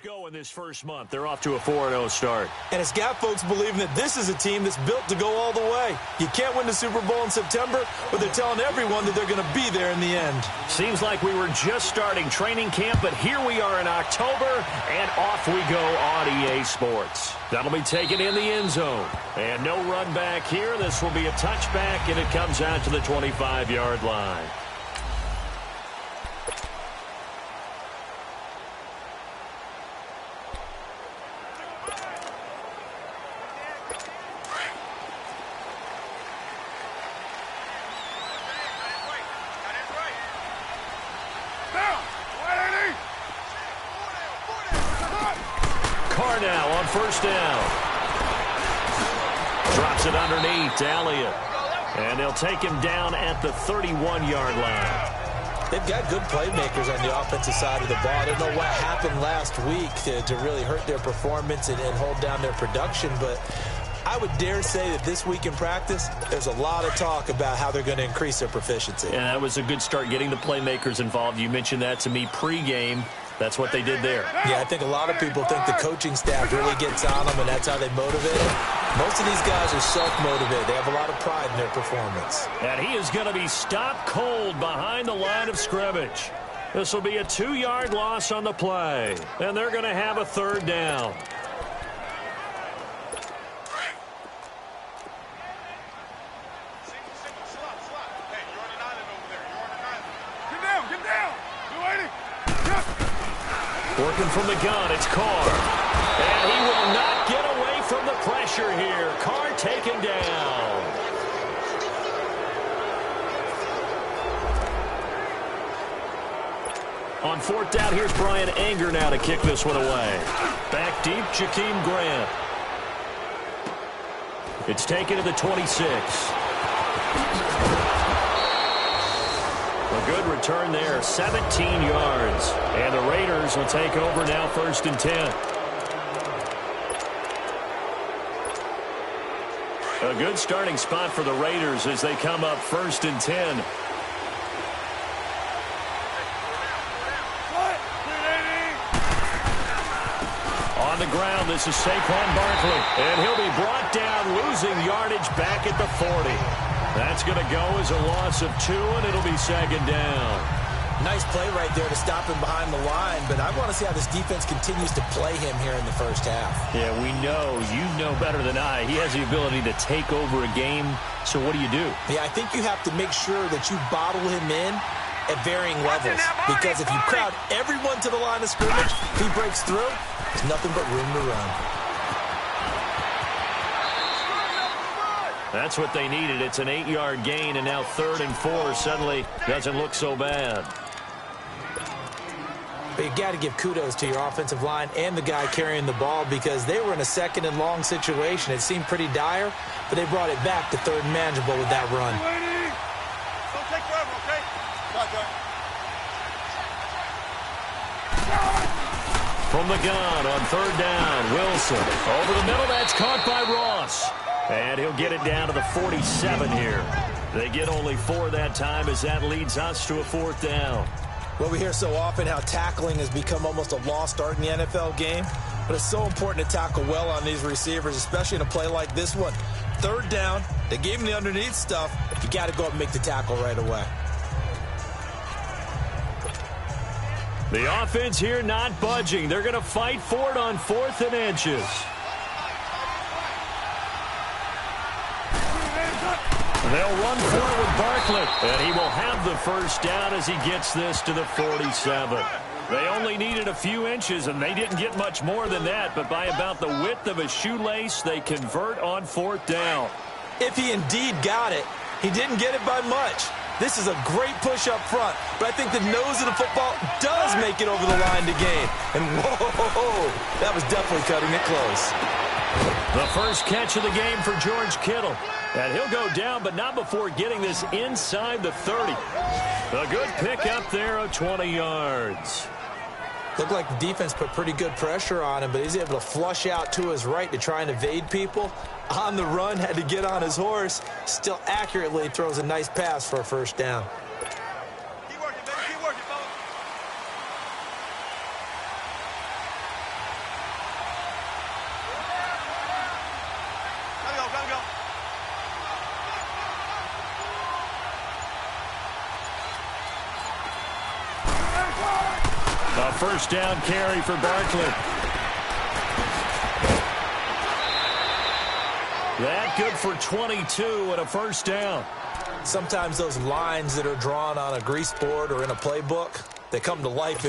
Go in this first month. They're off to a 4-0 start. And it's got folks believing that this is a team that's built to go all the way. You can't win the Super Bowl in September, but they're telling everyone that they're going to be there in the end. Seems like we were just starting training camp, but here we are in October, and off we go on EA Sports. That'll be taken in the end zone. And no run back here. This will be a touchback, and it comes out to the 25-yard line. Now on first down. Drops it underneath to Elliott. And they'll take him down at the 31-yard line. They've got good playmakers on the offensive side of the ball. I don't know what happened last week to really hurt their performance and hold down their production, but I would dare say that this week in practice, there's a lot of talk about how they're going to increase their proficiency. And that was a good start getting the playmakers involved. You mentioned that to me pregame. That's what they did there. Yeah, I think a lot of people think the coaching staff really gets on them, and that's how they motivate them. Most of these guys are self-motivated. They have a lot of pride in their performance. And he is going to be stopped cold behind the line of scrimmage. This will be a 2-yard loss on the play, and they're going to have a third down. Working from the gun, it's Carr. And he will not get away from the pressure here. Carr taken down. On fourth down, here's Brian Anger now to kick this one away. Back deep, Jakeem Grant. It's taken to the 26. A good return there, 17 yards. And the Raiders will take over now, 1st and 10. A good starting spot for the Raiders as they come up 1st and 10. On the ground, this is Saquon Barkley. And he'll be brought down, losing yardage back at the 40. That's going to go as a loss of 2, and it'll be 2nd down. Nice play right there to stop him behind the line, but I want to see how this defense continues to play him here in the first half. Yeah, we know. You know better than I. He has the ability to take over a game, so what do you do? Yeah, I think you have to make sure that you bottle him in at varying levels, because if you crowd everyone to the line of scrimmage, if he breaks through, there's nothing but room to run. That's what they needed. It's an 8-yard gain, and now 3rd and 4 suddenly doesn't look so bad. But you got to give kudos to your offensive line and the guy carrying the ball, because they were in a 2nd and long situation. It seemed pretty dire, but they brought it back to 3rd and manageable with that run. Don't take forever, okay? From the gun on 3rd down, Wilson. Over the middle, that's caught by Ross. And he'll get it down to the 47 here. They get only 4 that time as that leads us to a 4th down. Well, we hear so often how tackling has become almost a lost art in the NFL game, but it's so important to tackle well on these receivers, especially in a play like this one. 3rd down, they gave him the underneath stuff. You got to go up and make the tackle right away. The offense here not budging. They're going to fight for it on 4th and inches. They'll run for it with Barkley, and he will have the first down as he gets this to the 47. They only needed a few inches, and they didn't get much more than that, but by about the width of a shoelace, they convert on 4th down. If he indeed got it, he didn't get it by much. This is a great push up front, but I think the nose of the football does make it over the line to gain. And whoa, that was definitely cutting it close. The first catch of the game for George Kittle. And he'll go down, but not before getting this inside the 30. A good pick up there of 20 yards. Looked like the defense put pretty good pressure on him, but he's able to flush out to his right to try and evade people. On the run, had to get on his horse. Still accurately throws a nice pass for a first down. Keep working, baby. Keep working, fellas. A first down carry for Barkley. That good for 22 and a first down. Sometimes those lines that are drawn on a grease board or in a playbook, they come to life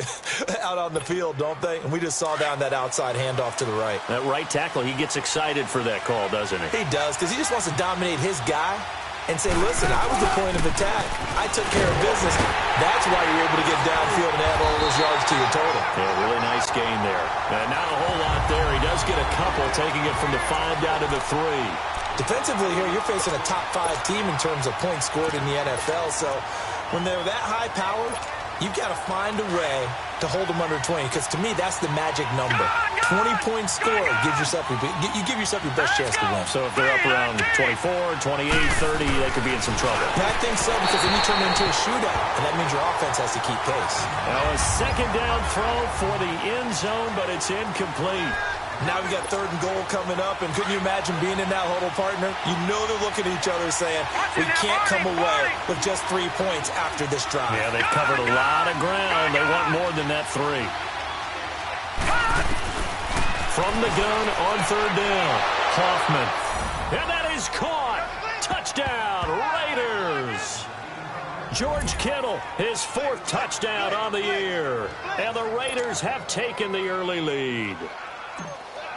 out on the field, don't they? And we just saw down that outside handoff to the right. That right tackle, he gets excited for that call, doesn't he? He does, because he just wants to dominate his guy and say, listen, I was the point of attack. I took care of business. That's why you're able to get downfield and add all those yards to your total. Yeah, really nice gain there. And not a whole lot there. He does get a couple, taking it from the 5 down to the 3. Defensively here, you're facing a top 5 team in terms of points scored in the NFL. So when they're that high-powered, you've got to find a way to hold them under 20, because to me, that's the magic number. 20 points scored, you give yourself your best chance to win. So if they're up around 24, 28, 30, they could be in some trouble. I think so, because then you turn it into a shootout, and that means your offense has to keep pace. Now a second down throw for the end zone, but it's incomplete. Now we got 3rd and goal coming up, and couldn't you imagine being in that huddle, partner? You know they're looking at each other saying, we can't come away with just 3 points after this drive. Yeah, they've covered a lot of ground. They want more than that 3. From the gun on 3rd down, Hoffman. And that is caught. Touchdown, Raiders. George Kittle, his 4th touchdown on the year. And the Raiders have taken the early lead.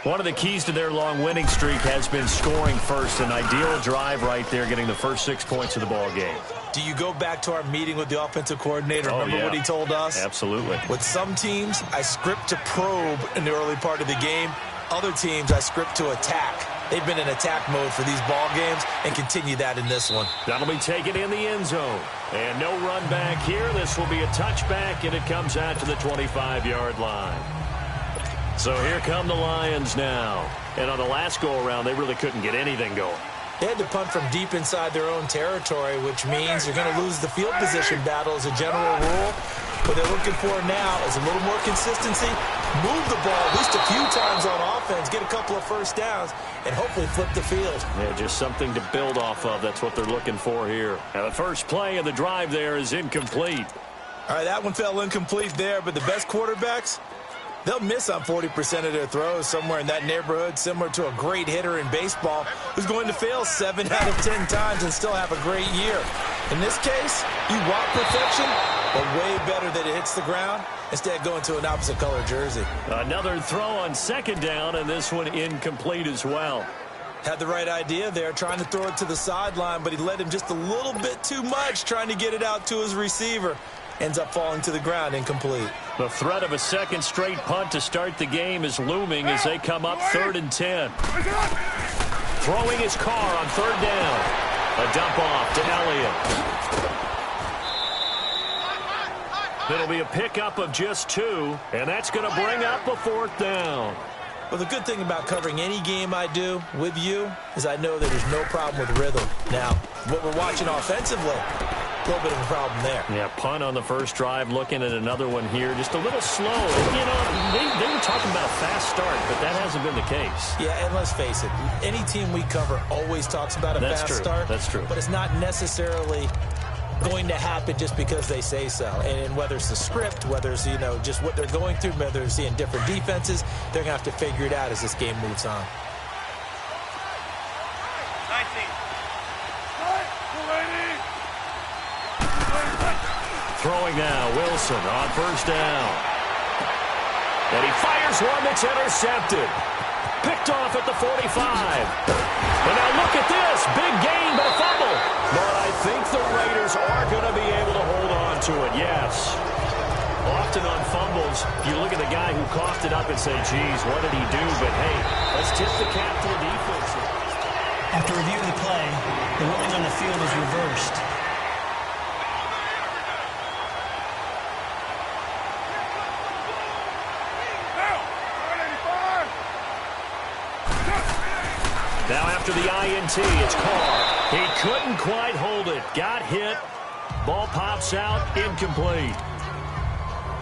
One of the keys to their long winning streak has been scoring first. An ideal drive right there, getting the first 6 points of the ball game. Do you go back to our meeting with the offensive coordinator? Remember what he told us? Absolutely. With some teams, I script to probe in the early part of the game. Other teams, I script to attack. They've been in attack mode for these ball games and continue that in this one. That'll be taken in the end zone. And no run back here. This will be a touchback, and it comes out to the 25-yard line. So here come the Lions now. And on the last go-around, they really couldn't get anything going. They had to punt from deep inside their own territory, which means they're going to lose the field position battle as a general rule. What they're looking for now is a little more consistency, move the ball at least a few times on offense, get a couple of first downs, and hopefully flip the field. Yeah, just something to build off of. That's what they're looking for here. Now, the first play of the drive there is incomplete. All right, that one fell incomplete there, but the best quarterbacks, they'll miss on 40% of their throws, somewhere in that neighborhood, similar to a great hitter in baseball who's going to fail 7 out of 10 times and still have a great year. In this case, you want perfection, but way better that it hits the ground instead of going to an opposite color jersey. Another throw on 2nd down, and this one incomplete as well. Had the right idea there, trying to throw it to the sideline, but he led him just a little bit too much, trying to get it out to his receiver. Ends up falling to the ground, incomplete. The threat of a second straight punt to start the game is looming as they come up 3rd and 10. Throwing his car on 3rd down. A dump off to Elliott. It'll be a pickup of just 2, and that's going to bring up a 4th down. Well, the good thing about covering any game I do with you is I know that there's no problem with rhythm. Now, what we're watching offensively, a little bit of a problem there. Yeah, punt on the first drive, looking at another one here. Just a little slow. You know, they were talking about a fast start, but that hasn't been the case. Yeah, and let's face it, any team we cover always talks about a fast start. That's true. But it's not necessarily going to happen just because they say so. And whether it's the script, whether it's, just what they're going through, whether they're seeing different defenses, they're going to have to figure it out as this game moves on. 19. Throwing now, Wilson on 1st down. And he fires one that's intercepted. Picked off at the 45. And now look at this. Big gain, but a fumble. But I think the Raiders are going to be able to hold on to it, yes. Often on fumbles, you look at the guy who coughed it up and say, geez, what did he do? But, hey, let's tip the cap to the defense. After reviewing the play, the ruling on the field is reversed. Now after the INT, it's Carr. He couldn't quite hold it. Got hit. Ball pops out. Incomplete.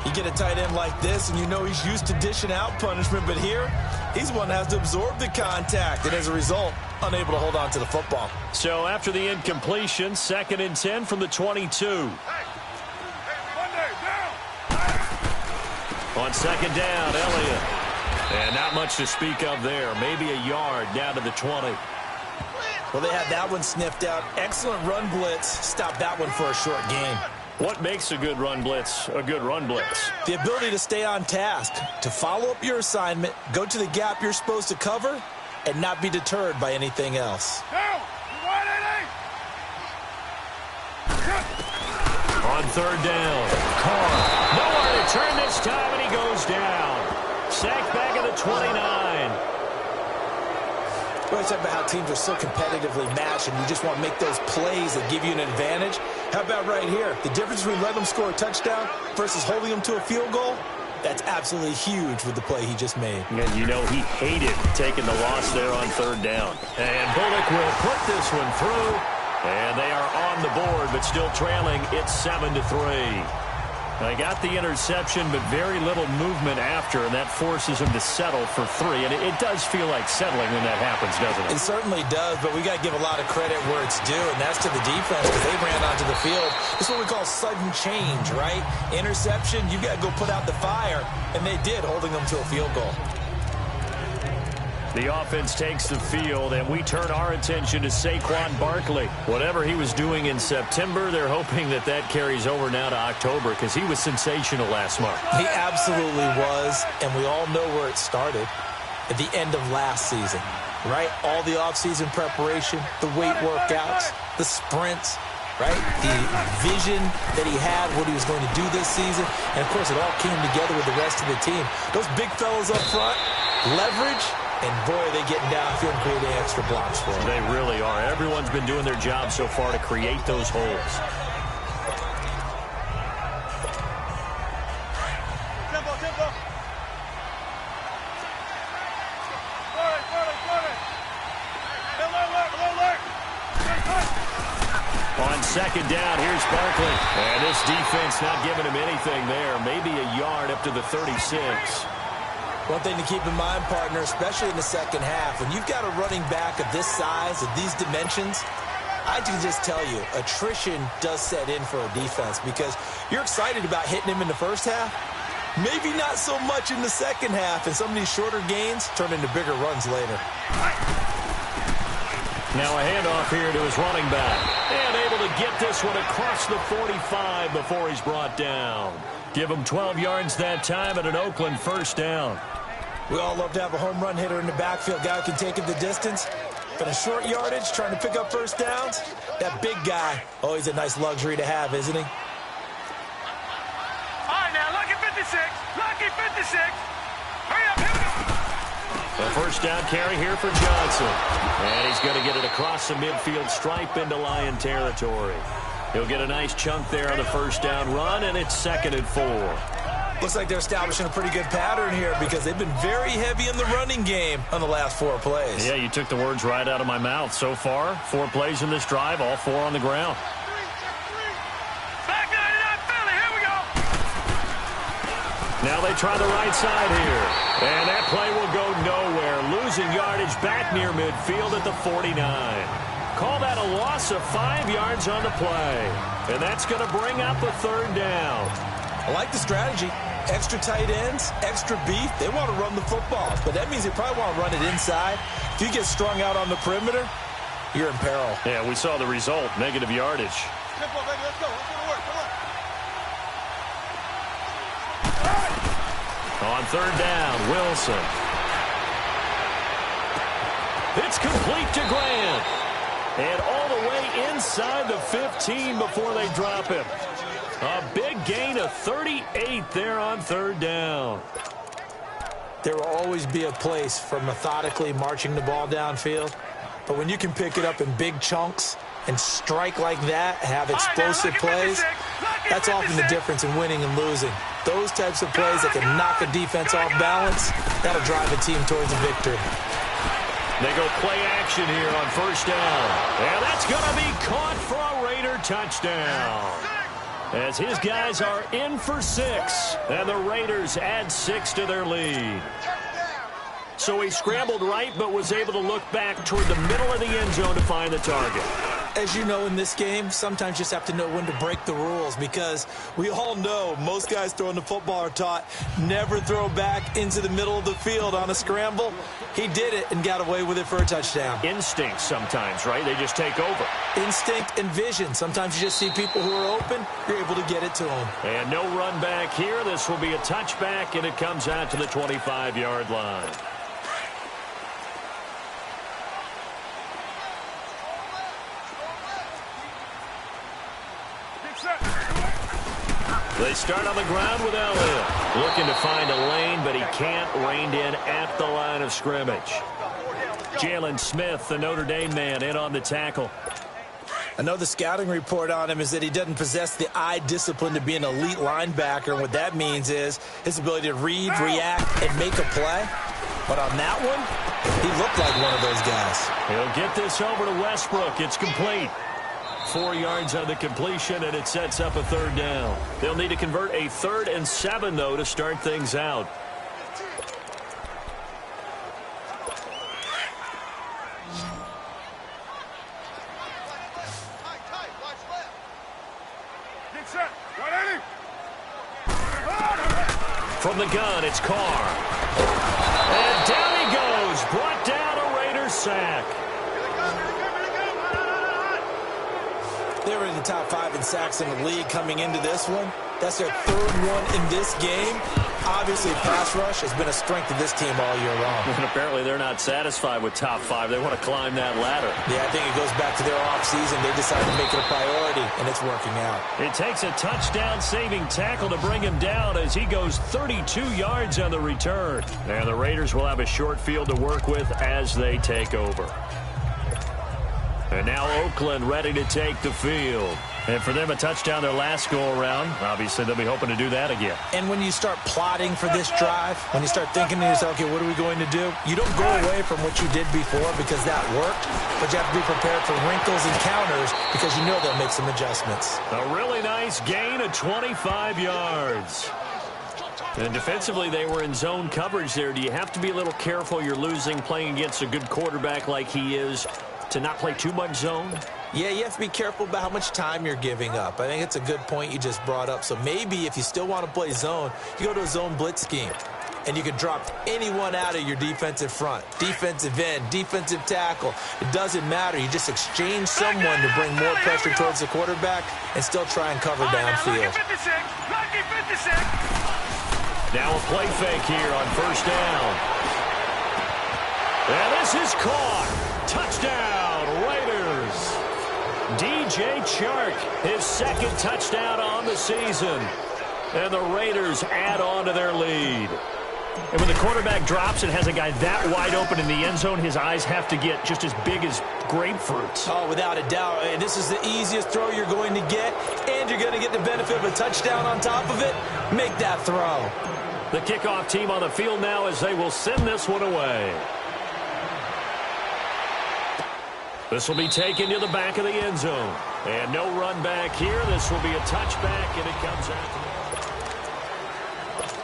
You get a tight end like this, and you know he's used to dishing out punishment, but here, he's the one that has to absorb the contact, and as a result, unable to hold on to the football. So after the incompletion, 2nd and 10 from the 22. On second down, Elliott. And not much to speak of there. Maybe a yard down to the 20. Well, they had that one sniffed out. Excellent run blitz. Stopped that one for a short gain. What makes a good run blitz a good run blitz? The ability to stay on task, to follow up your assignment, go to the gap you're supposed to cover, and not be deterred by anything else. On third down, Carr. Nowhere to turn this time, and he goes down. Sacked back at the 29. We always talk about how teams are so competitively matched, and you just want to make those plays that give you an advantage. How about right here? The difference between letting them score a touchdown versus holding them to a field goal, that's absolutely huge with the play he just made. And you know he hated taking the loss there on third down. And Bullock will put this one through. And they are on the board, but still trailing. It's 7-3. They got the interception, but very little movement after, and that forces him to settle for 3. And it does feel like settling when that happens, doesn't it? It certainly does, but we got to give a lot of credit where it's due, and that's to the defense because they ran onto the field. This is what we call sudden change, right? Interception, you got to go put out the fire, and they did, holding them to a field goal. The offense takes the field, and we turn our attention to Saquon Barkley. Whatever he was doing in September, they're hoping that that carries over now to October because he was sensational last month. He absolutely was, and we all know where it started at the end of last season, right? All the offseason preparation, the weight workouts, the sprints, right? The vision that he had, what he was going to do this season, and, of course, it all came together with the rest of the team. Those big fellas up front, leverage. And, boy, are they getting downfield and creating extra blocks for them. They really are. Everyone's been doing their job so far to create those holes. Tempo, tempo. On second down, here's Barkley. And this defense not giving him anything there. Maybe a yard up to the 36. One thing to keep in mind, partner, especially in the second half, when you've got a running back of this size, of these dimensions, I can just tell you, attrition does set in for a defense because you're excited about hitting him in the first half. Maybe not so much in the second half, and some of these shorter gains turn into bigger runs later. Now a handoff here to his running back. And able to get this one across the 45 before he's brought down. Give him 12 yards that time and an Oakland first down. We all love to have a home run hitter in the backfield, guy who can take it the distance. But a short yardage, trying to pick up first downs, that big guy, always a nice luxury to have, isn't he? All right, now, lucky 56. Lucky 56. Hurry up, here we go. A first down carry here for Johnson. And he's going to get it across the midfield stripe into Lion territory. He'll get a nice chunk there on the first down run, and it's 2nd and 4. Looks like they're establishing a pretty good pattern here because they've been very heavy in the running game on the last 4 plays. Yeah, you took the words right out of my mouth. So far, 4 plays in this drive, all 4 on the ground. Back 99 Philly, here we go. Now they try the right side here. And that play will go nowhere. Losing yardage back near midfield at the 49. Call that a loss of 5 yards on the play. And that's going to bring up a 3rd down. I like the strategy. Extra tight ends, extra beef. They want to run the football, but that means they probably want to run it inside. If you get strung out on the perimeter, you're in peril. Yeah, we saw the result, negative yardage. Tempo, baby, let's go. Let's go to work. Come on. On 3rd down, Wilson. It's complete to Grant. And all the way inside the 15 before they drop him. A big gain of 38 there on 3rd down. There will always be a place for methodically marching the ball downfield. But when you can pick it up in big chunks and strike like that, have explosive plays, that's often the difference in winning and losing. Those types of plays that can knock a defense off balance, that'll drive a team towards a victory. They go play action here on 1st down. And that's going to be caught for a Raider touchdown. As his guys are in for 6, and the Raiders add 6 to their lead. So he scrambled right, but was able to look back toward the middle of the end zone to find the target. As you know, in this game, sometimes you just have to know when to break the rules, because we all know most guys throwing the football are taught never throw back into the middle of the field on a scramble. He did it and got away with it for a touchdown. Instinct sometimes, right? They just take over. Instinct and vision. Sometimes you just see people who are open, you're able to get it to them. And no run back here. This will be a touchback, and it comes out to the 25-yard line. They start on the ground with Elliott. Looking to find a lane, but he can't. Reined in at the line of scrimmage. Jalen Smith, the Notre Dame man, in on the tackle. I know the scouting report on him is that he doesn't possess the eye discipline to be an elite linebacker. And what that means is his ability to read, react, and make a play. But on that one, he looked like one of those guys. He'll get this over to Westbrook. It's complete. 4 yards on the completion, and it sets up a third down. They'll need to convert a 3rd and 7, though, to start things out. From the gun, it's Carr. And down he goes. Brought down a Raiders sack. They were in the top 5 in sacks in the league coming into this one. That's their 3rd one in this game. Obviously, pass rush has been a strength of this team all year long. And apparently they're not satisfied with top 5. They want to climb that ladder. Yeah, I think it goes back to their offseason. They decided to make it a priority, and it's working out. It takes a touchdown-saving tackle to bring him down as he goes 32 yards on the return. And the Raiders will have a short field to work with as they take over. And now Oakland ready to take the field. And for them, a touchdown their last go-around. Obviously, they'll be hoping to do that again. And when you start plotting for this drive, when you start thinking to yourself, okay, what are we going to do? You don't go away from what you did before because that worked, but you have to be prepared for wrinkles and counters because you know they'll make some adjustments. A really nice gain of 25 yards. And defensively, they were in zone coverage there. Do you have to be a little careful? You're losing playing against a good quarterback like he is, to not play too much zone? Yeah, you have to be careful about how much time you're giving up. I think it's a good point you just brought up. So maybe if you still want to play zone, you go to a zone blitz scheme. And you can drop anyone out of your defensive front. Defensive end, defensive tackle. It doesn't matter. You just exchange someone to bring more pressure towards the quarterback and still try and cover downfield. Now a play fake here on first down. And this is caught. Touchdown, Raiders. DJ Chark, his 2nd touchdown on the season. And the Raiders add on to their lead. And when the quarterback drops and has a guy that wide open in the end zone, his eyes have to get just as big as grapefruits. Oh, without a doubt. And this is the easiest throw you're going to get, and you're going to get the benefit of a touchdown on top of it. Make that throw. The kickoff team on the field now as they will send this one away. This will be taken to the back of the end zone. And no run back here. This will be a touchback, and it comes out.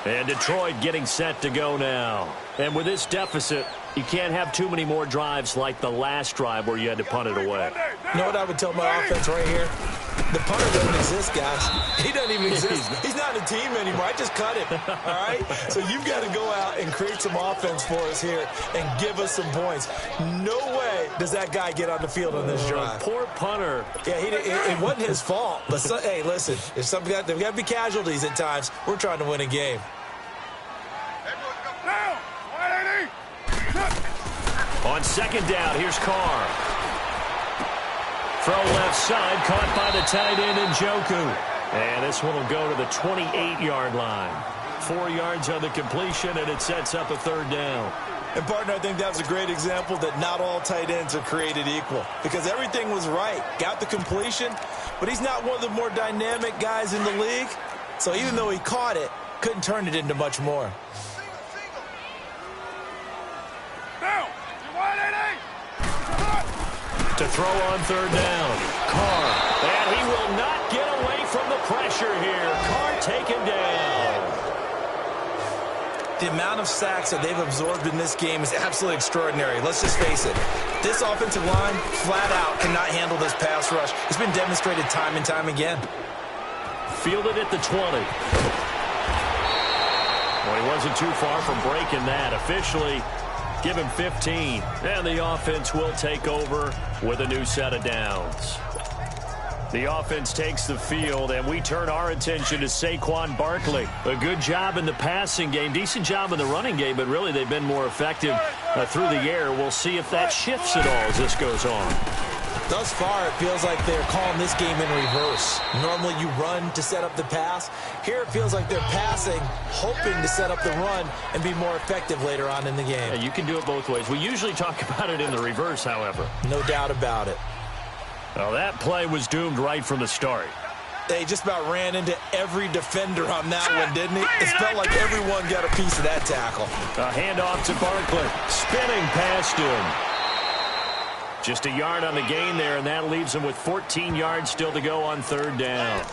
And Detroit getting set to go now. And with this deficit, you can't have too many more drives like the last drive where you had to punt it away. You know what I would tell my offense right here? The punter doesn't exist, guys. He doesn't even exist. He's not a team anymore. I just cut him, all right? So you've got to go out and create some offense for us here and give us some points. No way does that guy get on the field on this drive. Poor punter. Yeah, it wasn't his fault. But, hey, listen, there's got to be casualties at times. We're trying to win a game. On 2nd down, here's Carr. Throw left side, caught by the tight end Njoku. And this one will go to the 28-yard line. 4 yards on the completion, and it sets up a 3rd down. And, partner, I think that was a great example that not all tight ends are created equal. Because everything was right. Got the completion, but he's not one of the more dynamic guys in the league. So even though he caught it, couldn't turn it into much more. To throw on 3rd down. Carr. And he will not get away from the pressure here. Carr taken down. The amount of sacks that they've absorbed in this game is absolutely extraordinary. Let's just face it. This offensive line, flat out, cannot handle this pass rush. It's been demonstrated time and time again. Fielded at the 20. Well, he wasn't too far from breaking that. Officially, give him 15. And the offense will take over with a new set of downs. The offense takes the field, and we turn our attention to Saquon Barkley. A good job in the passing game, decent job in the running game, but really they've been more effective through the air. We'll see if that shifts at all as this goes on. Thus far, it feels like they're calling this game in reverse. Normally you run to set up the pass. Here it feels like they're passing, hoping to set up the run and be more effective later on in the game. Yeah, you can do it both ways. We usually talk about it in the reverse, however. No doubt about it. Well, that play was doomed right from the start. They just about ran into every defender on that one, didn't he? It felt like everyone got a piece of that tackle. A handoff to Barkley. Spinning past him. Just a yard on the gain there, and that leaves him with 14 yards still to go on third down.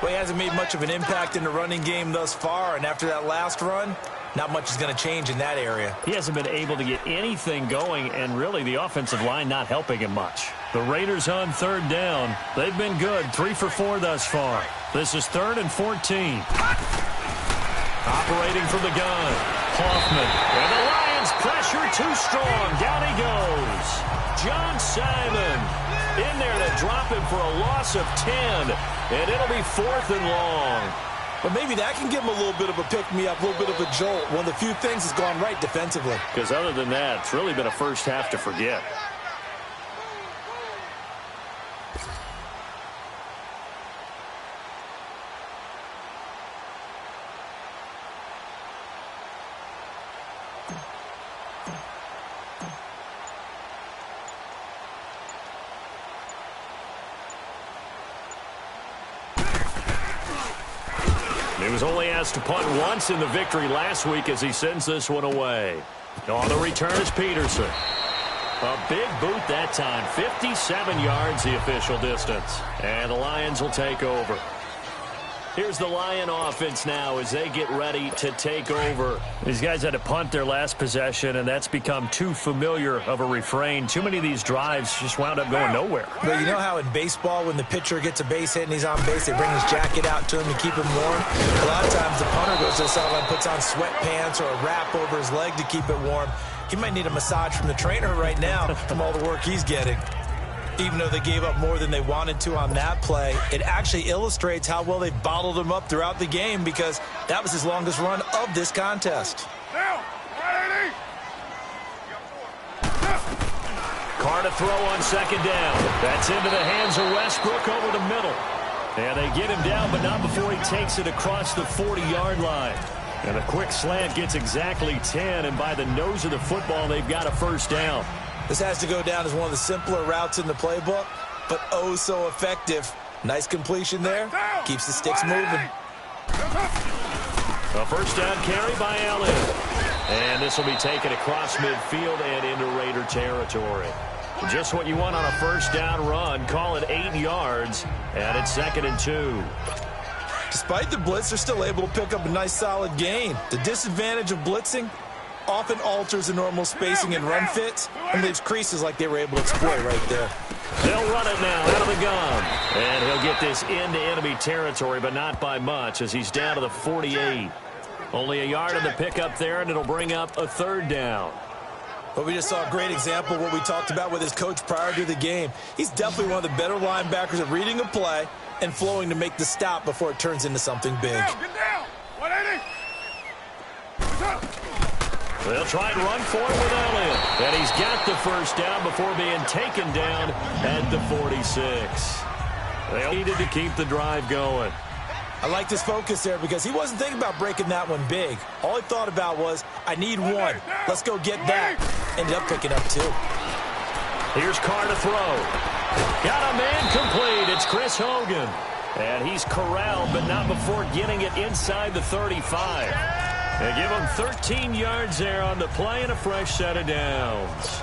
Well, he hasn't made much of an impact in the running game thus far, and after that last run, not much is going to change in that area. He hasn't been able to get anything going, and really the offensive line not helping him much. The Raiders on third down. They've been good, 3 for 4 thus far. This is 3rd and 14. Operating from the gun, Hoffman. And the Lions pressure too strong. Down he goes. John Simon in there to drop him for a loss of 10. And it'll be 4th and long. But maybe that can give him a little bit of a pick-me-up, a little bit of a jolt. One of the few things has gone right defensively. Because other than that, it's really been a first half to forget. He was only asked to punt once in the victory last week as he sends this one away. On the return is Peterson. A big boot that time. 57 yards the official distance. And the Lions will take over. Here's the Lion offense now as they get ready to take over. These guys had to punt their last possession, and that's become too familiar of a refrain. Too many of these drives just wound up going nowhere. But you know how in baseball, when the pitcher gets a base hit and he's on base, they bring his jacket out to him to keep him warm? A lot of times the punter goes to the sideline, puts on sweatpants or a wrap over his leg to keep it warm. He might need a massage from the trainer right now from all the work he's getting. Even though they gave up more than they wanted to on that play, it actually illustrates how well they bottled him up throughout the game because that was his longest run of this contest. Carr to throw on second down. That's into the hands of Westbrook over the middle. And they get him down, but not before he takes it across the 40-yard line. And a quick slant gets exactly 10, and by the nose of the football, they've got a first down. This has to go down as one of the simpler routes in the playbook, but oh so effective. Nice completion there. Keeps the sticks moving. A first down carry by Allen. And this will be taken across midfield and into Raider territory. Just what you want on a first down run. Call it 8 yards, and it's 2nd and 2. Despite the blitz, they're still able to pick up a nice solid gain. The disadvantage of blitzing often alters the normal spacing and run fits and leaves creases like they were able to exploit right there. They'll run it now out of the gun. And he'll get this into enemy territory, but not by much as he's down to the 48. Only a yard in the pickup there, and it'll bring up a 3rd down. But we just saw a great example of what we talked about with his coach prior to the game. He's definitely one of the better linebackers at reading a play and flowing to make the stop before it turns into something big. Get down! 180! They'll try and run for it with Elliott. And he's got the first down before being taken down at the 46. They needed to keep the drive going. I like this focus there because he wasn't thinking about breaking that one big. All he thought about was, I need one. Let's go get that. Ended up picking up 2. Here's Carr to throw. Got a man complete. It's Chris Hogan. And he's corralled, but not before getting it inside the 35. They give him 13 yards there on the play and a fresh set of downs.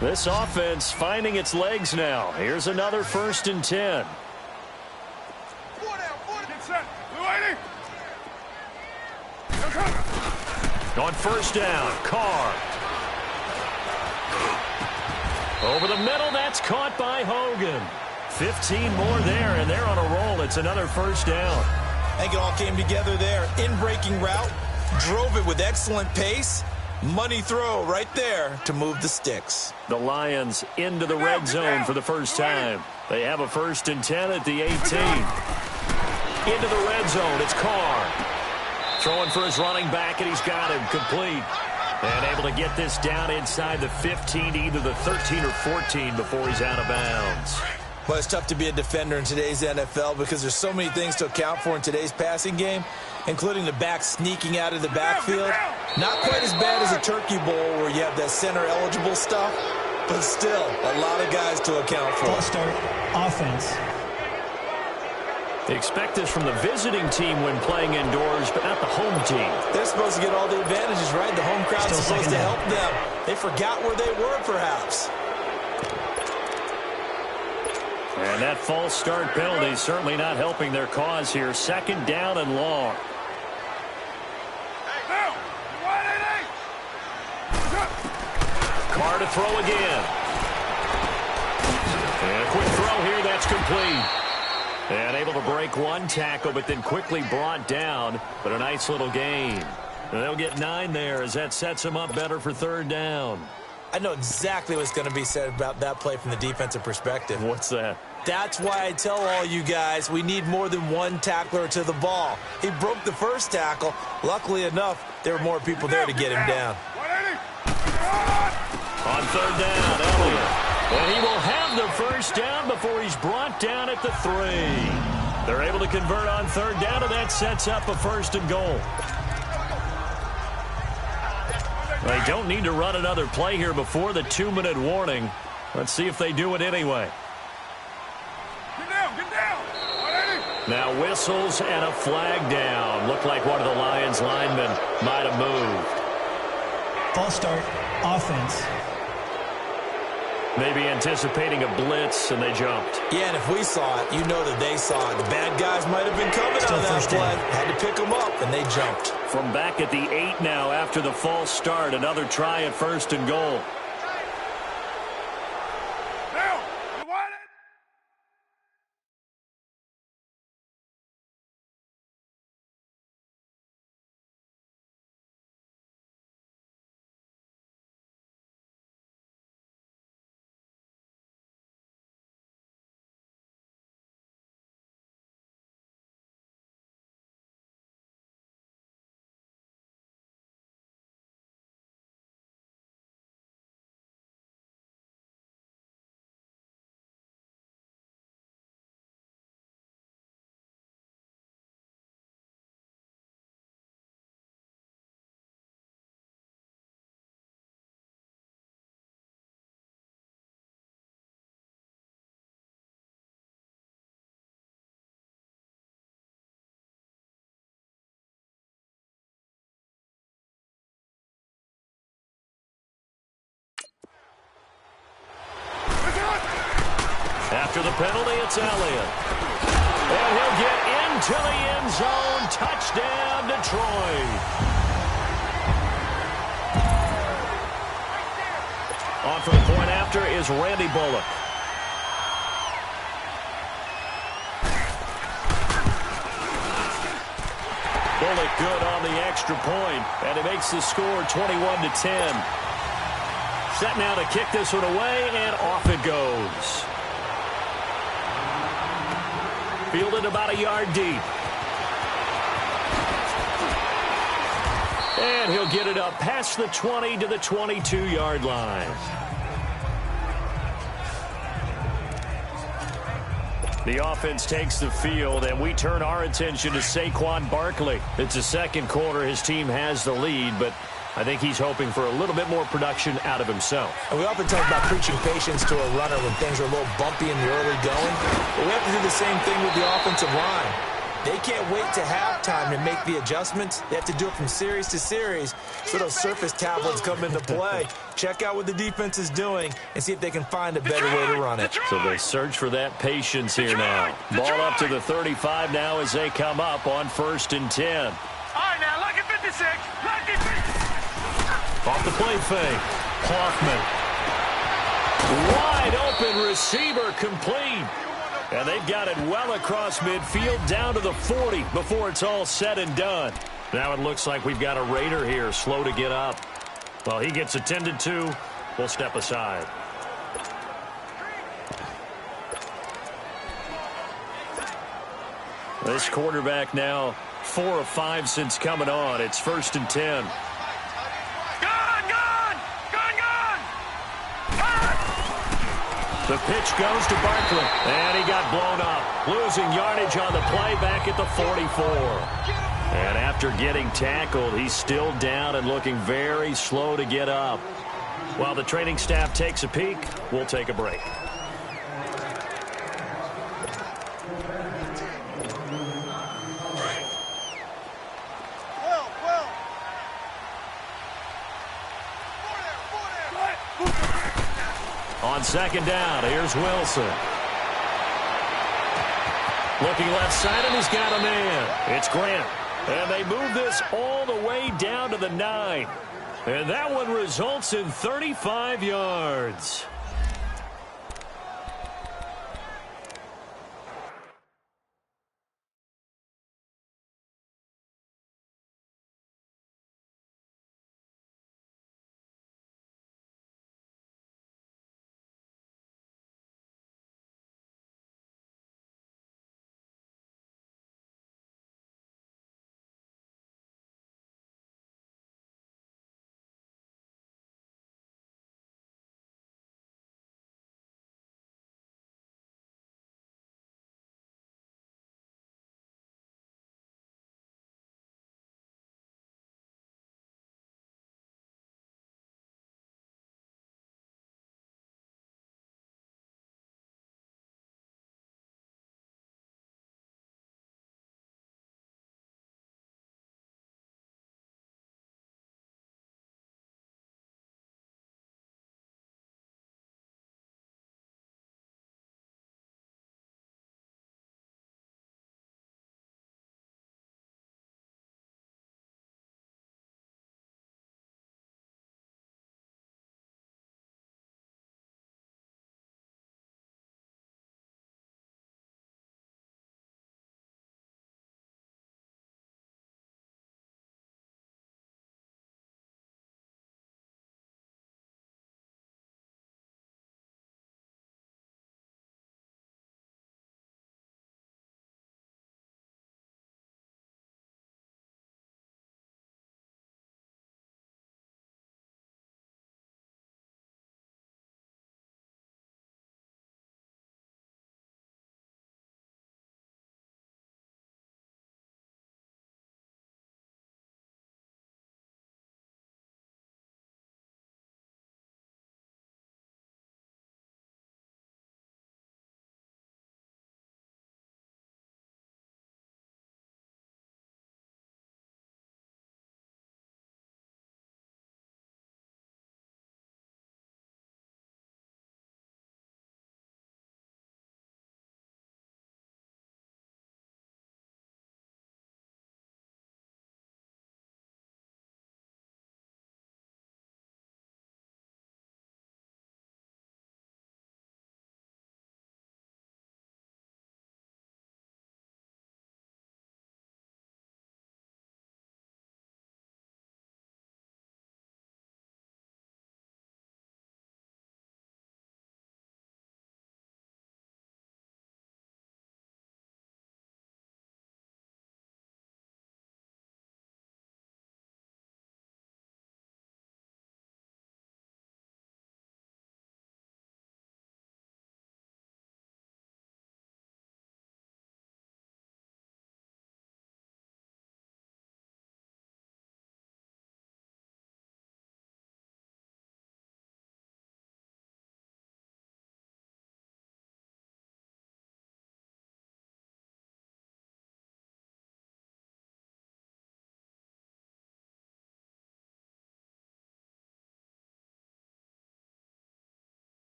This offense finding its legs now. Here's another 1st and 10. Get set. 280. On first down, Carr. Over the middle, that's caught by Hogan. 15 more there, and they're on a roll. It's another first down. I think it all came together there. In-breaking route, drove it with excellent pace. Money throw right there to move the sticks. The Lions into the red zone for the first time. They have a 1st and 10 at the 18. Into the red zone, it's Carr. Throwing for his running back, and he's got him complete. And able to get this down inside the 15 to either the 13 or 14 before he's out of bounds. Well, it's tough to be a defender in today's NFL because there's so many things to account for in today's passing game, including the back sneaking out of the backfield. Not quite as bad as a turkey bowl where you have that center-eligible stuff, but still a lot of guys to account for. False start, offense. They expect this from the visiting team when playing indoors, but not the home team. They're supposed to get all the advantages, right? The home crowd's supposed to help them. They forgot where they were, perhaps. And that false start penalty certainly not helping their cause here. 2nd down and long. Carr to throw again. And a quick throw here, that's complete. And able to break one tackle, but then quickly brought down. But a nice little gain. And they'll get 9 there as that sets them up better for 3rd down. I know exactly what's going to be said about that play from the defensive perspective. What's that? That's why I tell all you guys we need more than one tackler to the ball. He broke the first tackle. Luckily enough, there were more people there to get him down. On 3rd down, Elliott. And he will have the first down before he's brought down at the 3. They're able to convert on 3rd down, and that sets up a 1st and goal. They don't need to run another play here before the 2-minute warning. Let's see if they do it anyway. Get down. Now whistles and a flag down. Looked like one of the Lions linemen might have moved. False start, offense. Maybe anticipating a blitz, and they jumped. Yeah, and if we saw it, you know that they saw it. The bad guys might have been coming on that play. Had to pick them up, and they jumped. From back at the 8 now after the false start, another try at 1st and goal. After the penalty, it's Elliott. And he'll get into the end zone. Touchdown, Detroit. On for the point after is Randy Bullock. Bullock good on the extra point, and it makes the score 21-10. Set now to kick this one away, and off it goes. Fielded about a yard deep. And he'll get it up past the 20 to the 22-yard line. The offense takes the field, and we turn our attention to Saquon Barkley. It's the 2nd quarter. His team has the lead, but I think he's hoping for a little bit more production out of himself. And we often talk about preaching patience to a runner when things are a little bumpy in the early going. But we have to do the same thing with the offensive line. They can't wait to halftime to make the adjustments. They have to do it from series to series so those surface tablets come into play. Check out what the defense is doing and see if they can find a better way to run it. So they search for that patience here now. Ball up to the 35 now as they come up on 1st and 10. All right, now, lucky 56. Lucky 56. Off the play fake. Hoffman. Wide open receiver complete. And they've got it well across midfield down to the 40 before it's all said and done. Now it looks like we've got a Raider here slow to get up. Well, he gets attended to. We'll step aside. This quarterback now 4 of 5 since coming on. It's 1st and 10. The pitch goes to Barkley, and he got blown up, losing yardage on the play back at the 44. And after getting tackled, he's still down and looking very slow to get up. While the training staff takes a peek, we'll take a break. On 2nd down, here's Wilson. Looking left side, and he's got a man. It's Grant. And they move this all the way down to the 9. And that one results in 35 yards.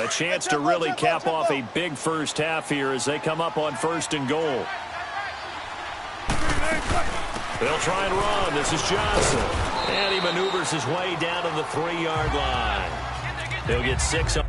A chance to really cap off a big first half here as they come up on 1st and goal. They'll try and run. This is Johnson. And he maneuvers his way down to the 3-yard line. He'll get 6 on.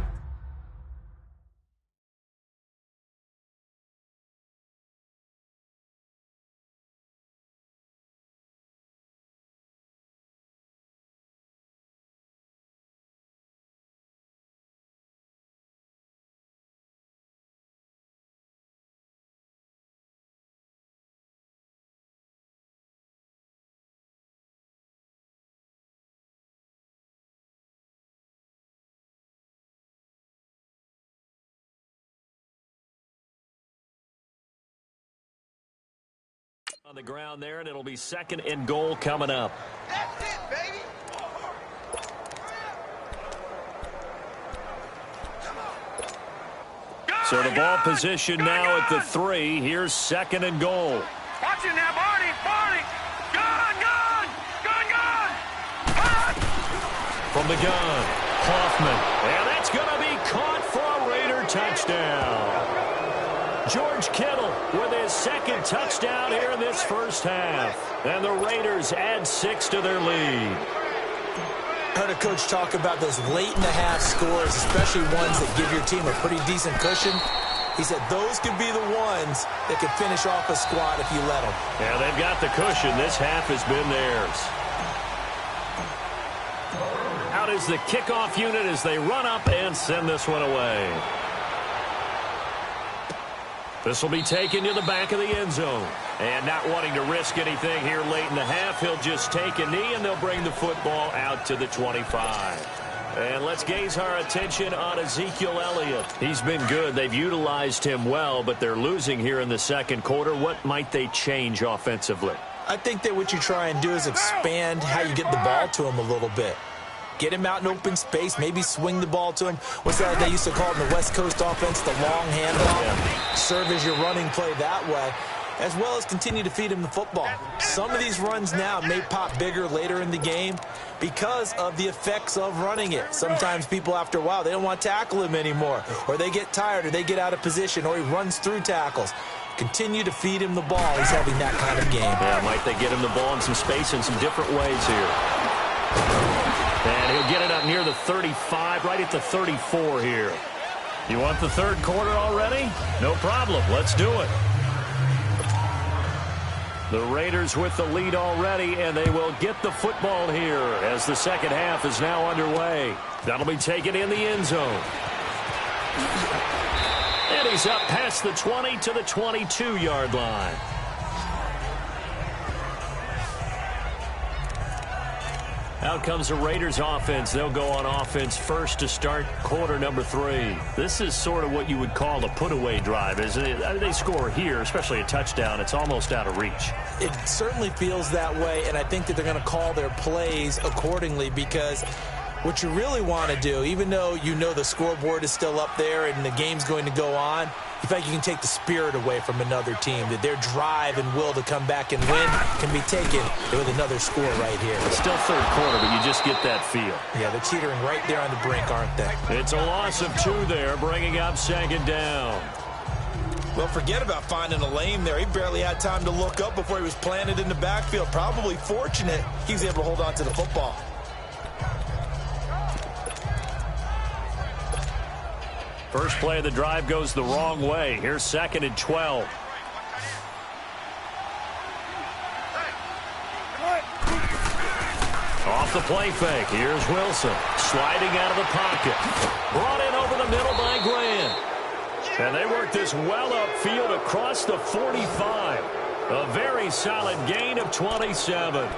On the ground there, and it'll be 2nd and goal coming up. That's it, baby. So the ball position now at the 3. Here's 2nd and goal. Watch it now, Barney. Gun. From the gun, Hoffman. And that's going to be caught for a Raider touchdown. George Kittle with his 2nd touchdown here in this first half. And the Raiders add 6 to their lead. I heard a coach talk about those late-in-the-half scores, especially ones that give your team a pretty decent cushion. He said those could be the ones that could finish off a squad if you let them. Yeah, they've got the cushion. This half has been theirs. Out is the kickoff unit as they run up and send this one away. This will be taken to the back of the end zone. And not wanting to risk anything here late in the half, he'll just take a knee, and they'll bring the football out to the 25. And let's gaze our attention on Ezekiel Elliott. He's been good. They've utilized him well, but they're losing here in the 2nd quarter. What might they change offensively? I think that what you try and do is expand how you get the ball to him a little bit. Get him out in open space, maybe swing the ball to him. What's that they used to call it in the West Coast offense, the long handoff? Yeah. Serve as your running play that way, as well as continue to feed him the football. Some of these runs now may pop bigger later in the game because of the effects of running it. Sometimes people, after a while, they don't want to tackle him anymore, or they get tired, or they get out of position, or he runs through tackles. Continue to feed him the ball. He's having that kind of game. Yeah, might they get him the ball in some space in some different ways here. And he'll get it up near the 35, right at the 34 here. You want the 3rd quarter already? No problem. Let's do it. The Raiders with the lead already, and they will get the football here as the 2nd half is now underway. That'll be taken in the end zone. And he's up past the 20 to the 22-yard line. Out comes the Raiders offense. They'll go on offense first to start quarter number 3. This is sort of what you would call a put-away drive, isn't it? They score here, especially a touchdown. It's almost out of reach. It certainly feels that way, and I think that they're going to call their plays accordingly because what you really want to do, even though you know the scoreboard is still up there and the game's going to go on, you feel like you can take the spirit away from another team, that their drive and will to come back and win can be taken with another score right here. It's still 3rd quarter, but you just get that feel. Yeah, they're teetering right there on the brink, aren't they? It's a loss of 2 there, bringing up 2nd down. Well, forget about finding a lane there. He barely had time to look up before he was planted in the backfield. Probably fortunate he was able to hold on to the football. First play of the drive goes the wrong way. Here's 2nd and 12. Off the play fake. Here's Wilson. Sliding out of the pocket. Brought in over the middle by Grant. And they work this well upfield across the 45. A very solid gain of 27.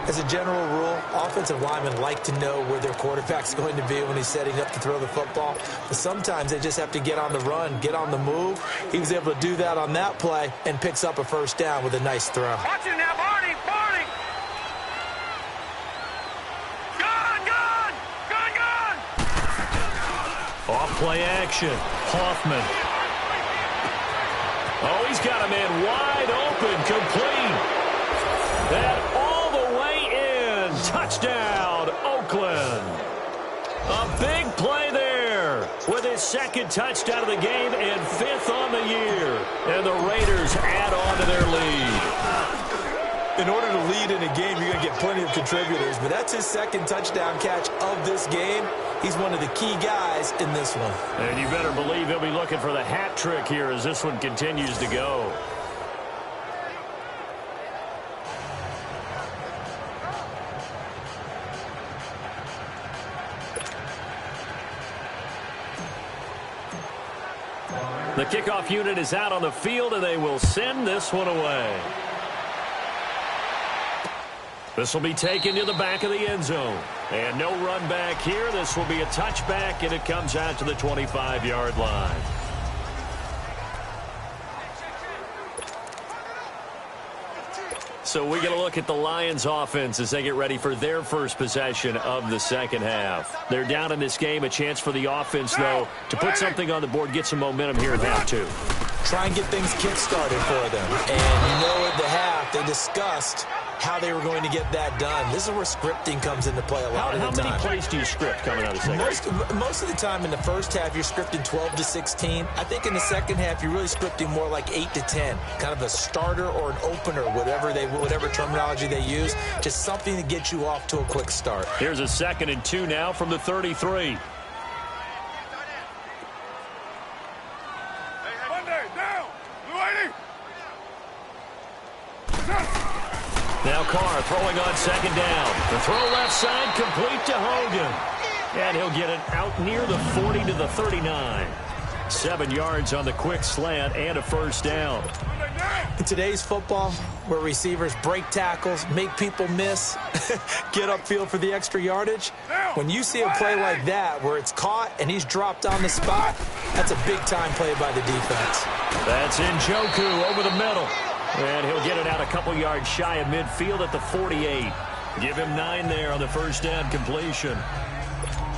As a general rule, offensive linemen like to know where their quarterback's going to be when he's setting up to throw the football. But sometimes they just have to get on the run, get on the move. He was able to do that on that play and picks up a 1st down with a nice throw. Watch it now, Barney. Gun. Off play action. Hoffman. Oh, he's got a man wide open, complete. That all the way in. Touchdown, Oakland. A big play there with second touchdown of the game and 5th on the year. And the Raiders add on to their lead. In order to lead in a game, you're going to get plenty of contributors, but that's his second touchdown catch of this game. He's one of the key guys in this one. And you better believe he'll be looking for the hat trick here as this one continues to go. The kickoff unit is out on the field, and they will send this one away. This will be taken to the back of the end zone. And no run back here. This will be a touchback, and it comes out to the 25-yard line. So we get a look at the Lions offense as they get ready for their first possession of the second half. They're down in this game. A chance for the offense, though, to put something on the board, get some momentum here in half two. Try and get things kick-started for them. And you know at the half, they discussed how they were going to get that done. This is where scripting comes into play a lot of the time. How many plays do you script coming out of the second? Most of the time in the first half, you're scripting 12 to 16. I think in the second half, you're really scripting more like 8 to 10. Kind of a starter or an opener, whatever terminology they use. Just something to get you off to a quick start. Here's a 2nd and 2 now from the 33. Now Carr throwing on 2nd down. The throw left side complete to Hogan. And he'll get it out near the 40 to the 39. 7 yards on the quick slant and a first down. In today's football, where receivers break tackles, make people miss, get upfield for the extra yardage, when you see a play like that where it's caught and he's dropped on the spot, that's a big-time play by the defense. That's Njoku over the middle. And he'll get it out a couple yards shy of midfield at the 48. Give him 9 there on the first down completion.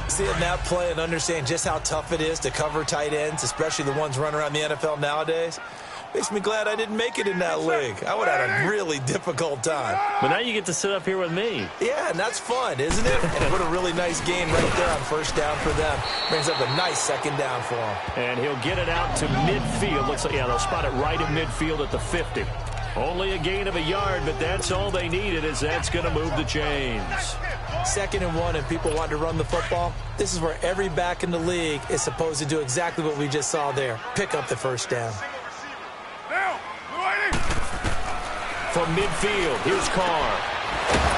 Seeing that play and understand just how tough it is to cover tight ends, especially the ones running around the NFL nowadays, makes me glad I didn't make it in that league. I would have had a really difficult time. But now you get to sit up here with me. Yeah, and that's fun, isn't it? And what a really nice game right there on first down for them. Brings up a nice 2nd down for him. And he'll get it out to midfield. Looks like, yeah, they'll spot it right at midfield at the 50. Only a gain of a yard, but that's all they needed, as that's going to move the chains. 2nd and 1, and people want to run the football. This is where every back in the league is supposed to do exactly what we just saw there. Pick up the first down. From midfield, here's Carr.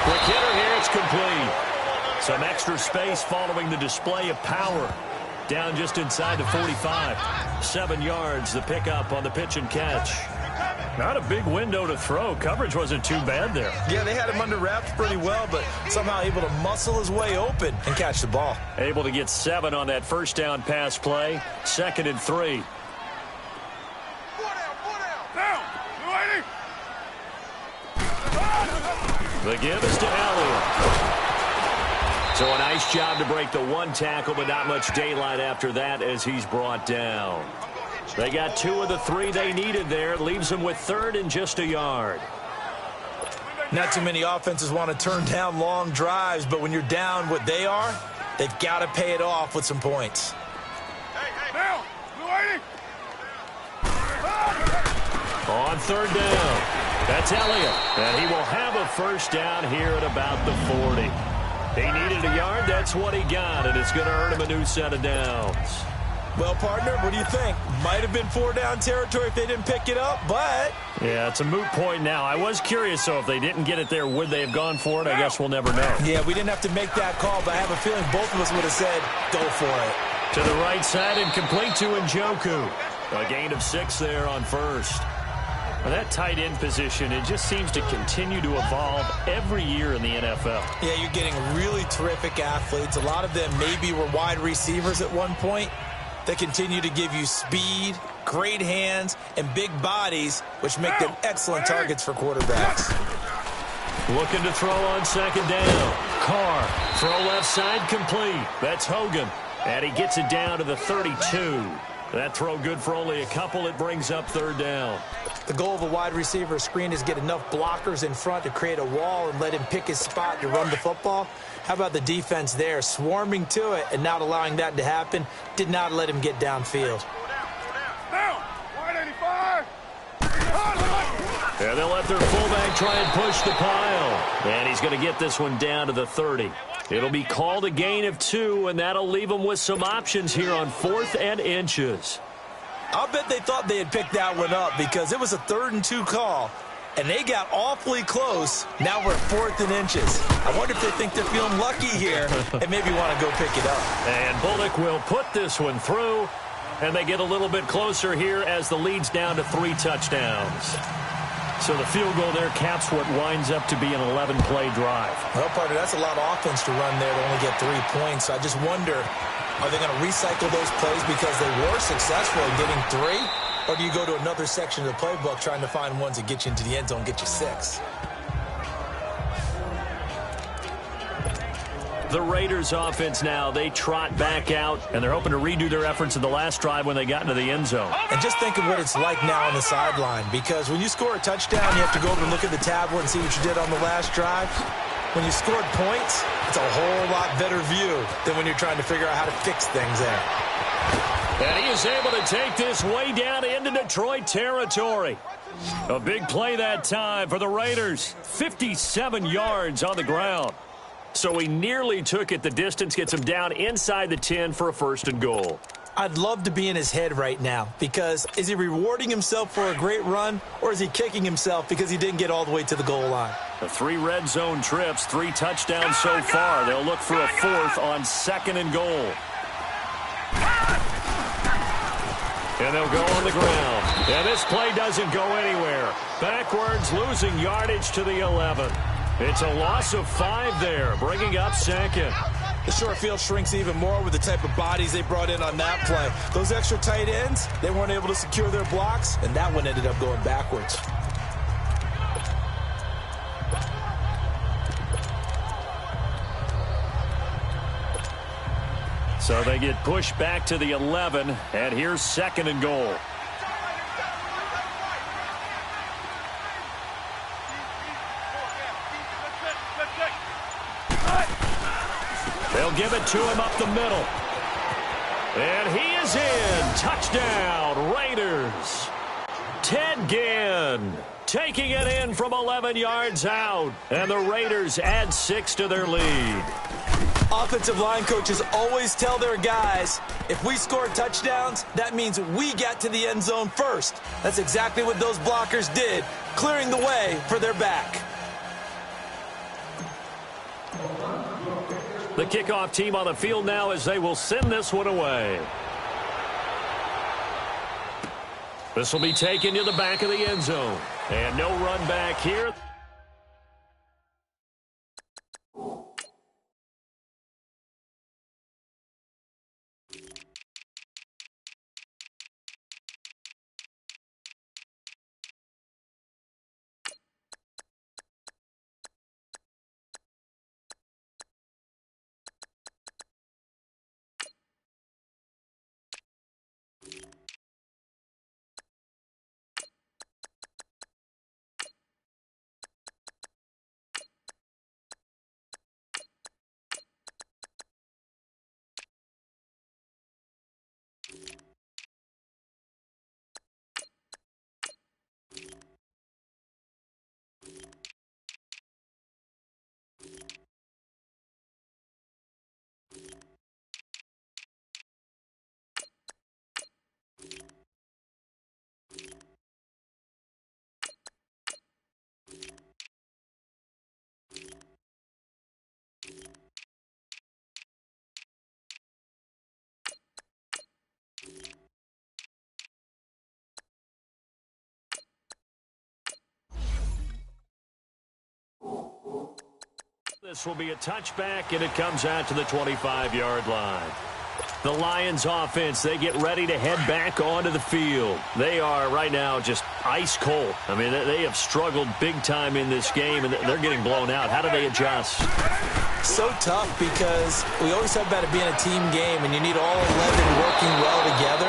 Quick hitter here, it's complete. Some extra space following the display of power. Down just inside the 45. 7 yards, the pickup on the pitch and catch. Not a big window to throw. Coverage wasn't too bad there. Yeah, they had him under wraps pretty well, but somehow able to muscle his way open and catch the ball. Able to get 7 on that first down pass play. 2nd and 3. The give is to Elliott. So a nice job to break the 1 tackle, but not much daylight after that as he's brought down. They got 2 of the 3 they needed there. Leaves them with 3rd and just a yard. Not too many offenses want to turn down long drives, but when you're down what they are, they've got to pay it off with some points. On 3rd down, that's Elliott. And he will have a first down here at about the 40. He needed a yard. That's what he got, and it's going to earn him a new set of downs. Well, partner, what do you think? Might have been 4-down territory if they didn't pick it up, but... Yeah, it's a moot point now. I was curious, so if they didn't get it there, would they have gone for it? I guess we'll never know. Yeah, we didn't have to make that call, but I have a feeling both of us would have said, go for it. To the right side and complete to Njoku. A gain of 6 there on first. Well, that tight end position, it just seems to continue to evolve every year in the NFL. Yeah, you're getting really terrific athletes. A lot of them maybe were wide receivers at one point. They continue to give you speed, great hands, and big bodies, which make them excellent targets for quarterbacks. Looking to throw on 2nd down. Carr, throw left side complete. That's Hogan. And he gets it down to the 32. That throw good for only a couple. It brings up third down. The goal of a wide receiver screen is get enough blockers in front to create a wall and let him pick his spot to run the football. How about the defense there, swarming to it and not allowing that to happen? Did not let him get downfield. Down. 185. And they'll let their fullback try and push the pile. And he's going to get this one down to the 30. It'll be called a gain of 2, and that'll leave them with some options here on 4th and inches. I'll bet they thought they had picked that one up because it was a 3rd and 2 call, and they got awfully close. Now we're 4th and inches. I wonder if they think they're feeling lucky here and maybe want to go pick it up. And Bullock will put this one through, and they get a little bit closer here as the lead's down to 3 touchdowns. So the field goal there caps what winds up to be an 11-play drive. Well, partner, that's a lot of offense to run there to only get 3 points. So I just wonder, are they going to recycle those plays because they were successful in getting 3? Or do you go to another section of the playbook trying to find ones that get you into the end zone, get you 6? The Raiders offense now, they trot back out, and they're hoping to redo their efforts in the last drive when they got into the end zone. And just think of what it's like now on the sideline, because when you score a touchdown, you have to go over and look at the tablet and see what you did on the last drive. When you scored points, it's a whole lot better view than when you're trying to figure out how to fix things there. And he is able to take this way down into Detroit territory. A big play that time for the Raiders. 57 yards on the ground. So he nearly took it the distance, gets him down inside the 10 for a 1st and goal. I'd love to be in his head right now, because is he rewarding himself for a great run, or is he kicking himself because he didn't get all the way to the goal line? The 3 red zone trips, 3 touchdowns so far. They'll look for a 4th on 2nd and goal. And they'll go on the ground. And this play doesn't go anywhere. Backwards, losing yardage to the 11. It's a loss of 5 there, bringing up 2nd. The short field shrinks even more with the type of bodies they brought in on that play. Those extra tight ends, they weren't able to secure their blocks, and that one ended up going backwards. So they get pushed back to the 11, and here's 2nd and goal. They'll give it to him up the middle. And he is in. Touchdown, Raiders. Ted Ginn taking it in from 11 yards out. And the Raiders add 6 to their lead. Offensive line coaches always tell their guys, if we score touchdowns, that means we get to the end zone first. That's exactly what those blockers did, clearing the way for their back. The kickoff team on the field now as they will send this one away. This will be taken to the back of the end zone. And no run back here. This will be a touchback, and it comes out to the 25-yard line. The Lions offense, they get ready to head back onto the field. They are right now just ice cold. I mean, they have struggled big time in this game, and they're getting blown out. How do they adjust? So tough, because we always talk about it being a team game, and you need all 11 working well together.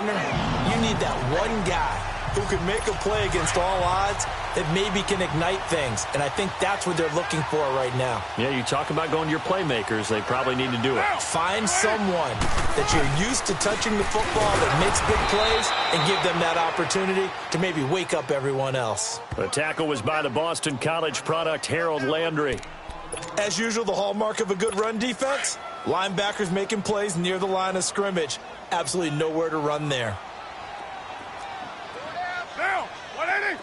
partner, you need that one guy who can make a play against all odds that maybe can ignite things. And I think that's what they're looking for right now. Yeah, you talk about going to your playmakers. They probably need to do it. Find someone that you're used to touching the football that makes big plays and give them that opportunity to maybe wake up everyone else. The tackle was by the Boston College product, Harold Landry. As usual, the hallmark of a good run defense, linebackers making plays near the line of scrimmage. Absolutely nowhere to run there. Down, 180.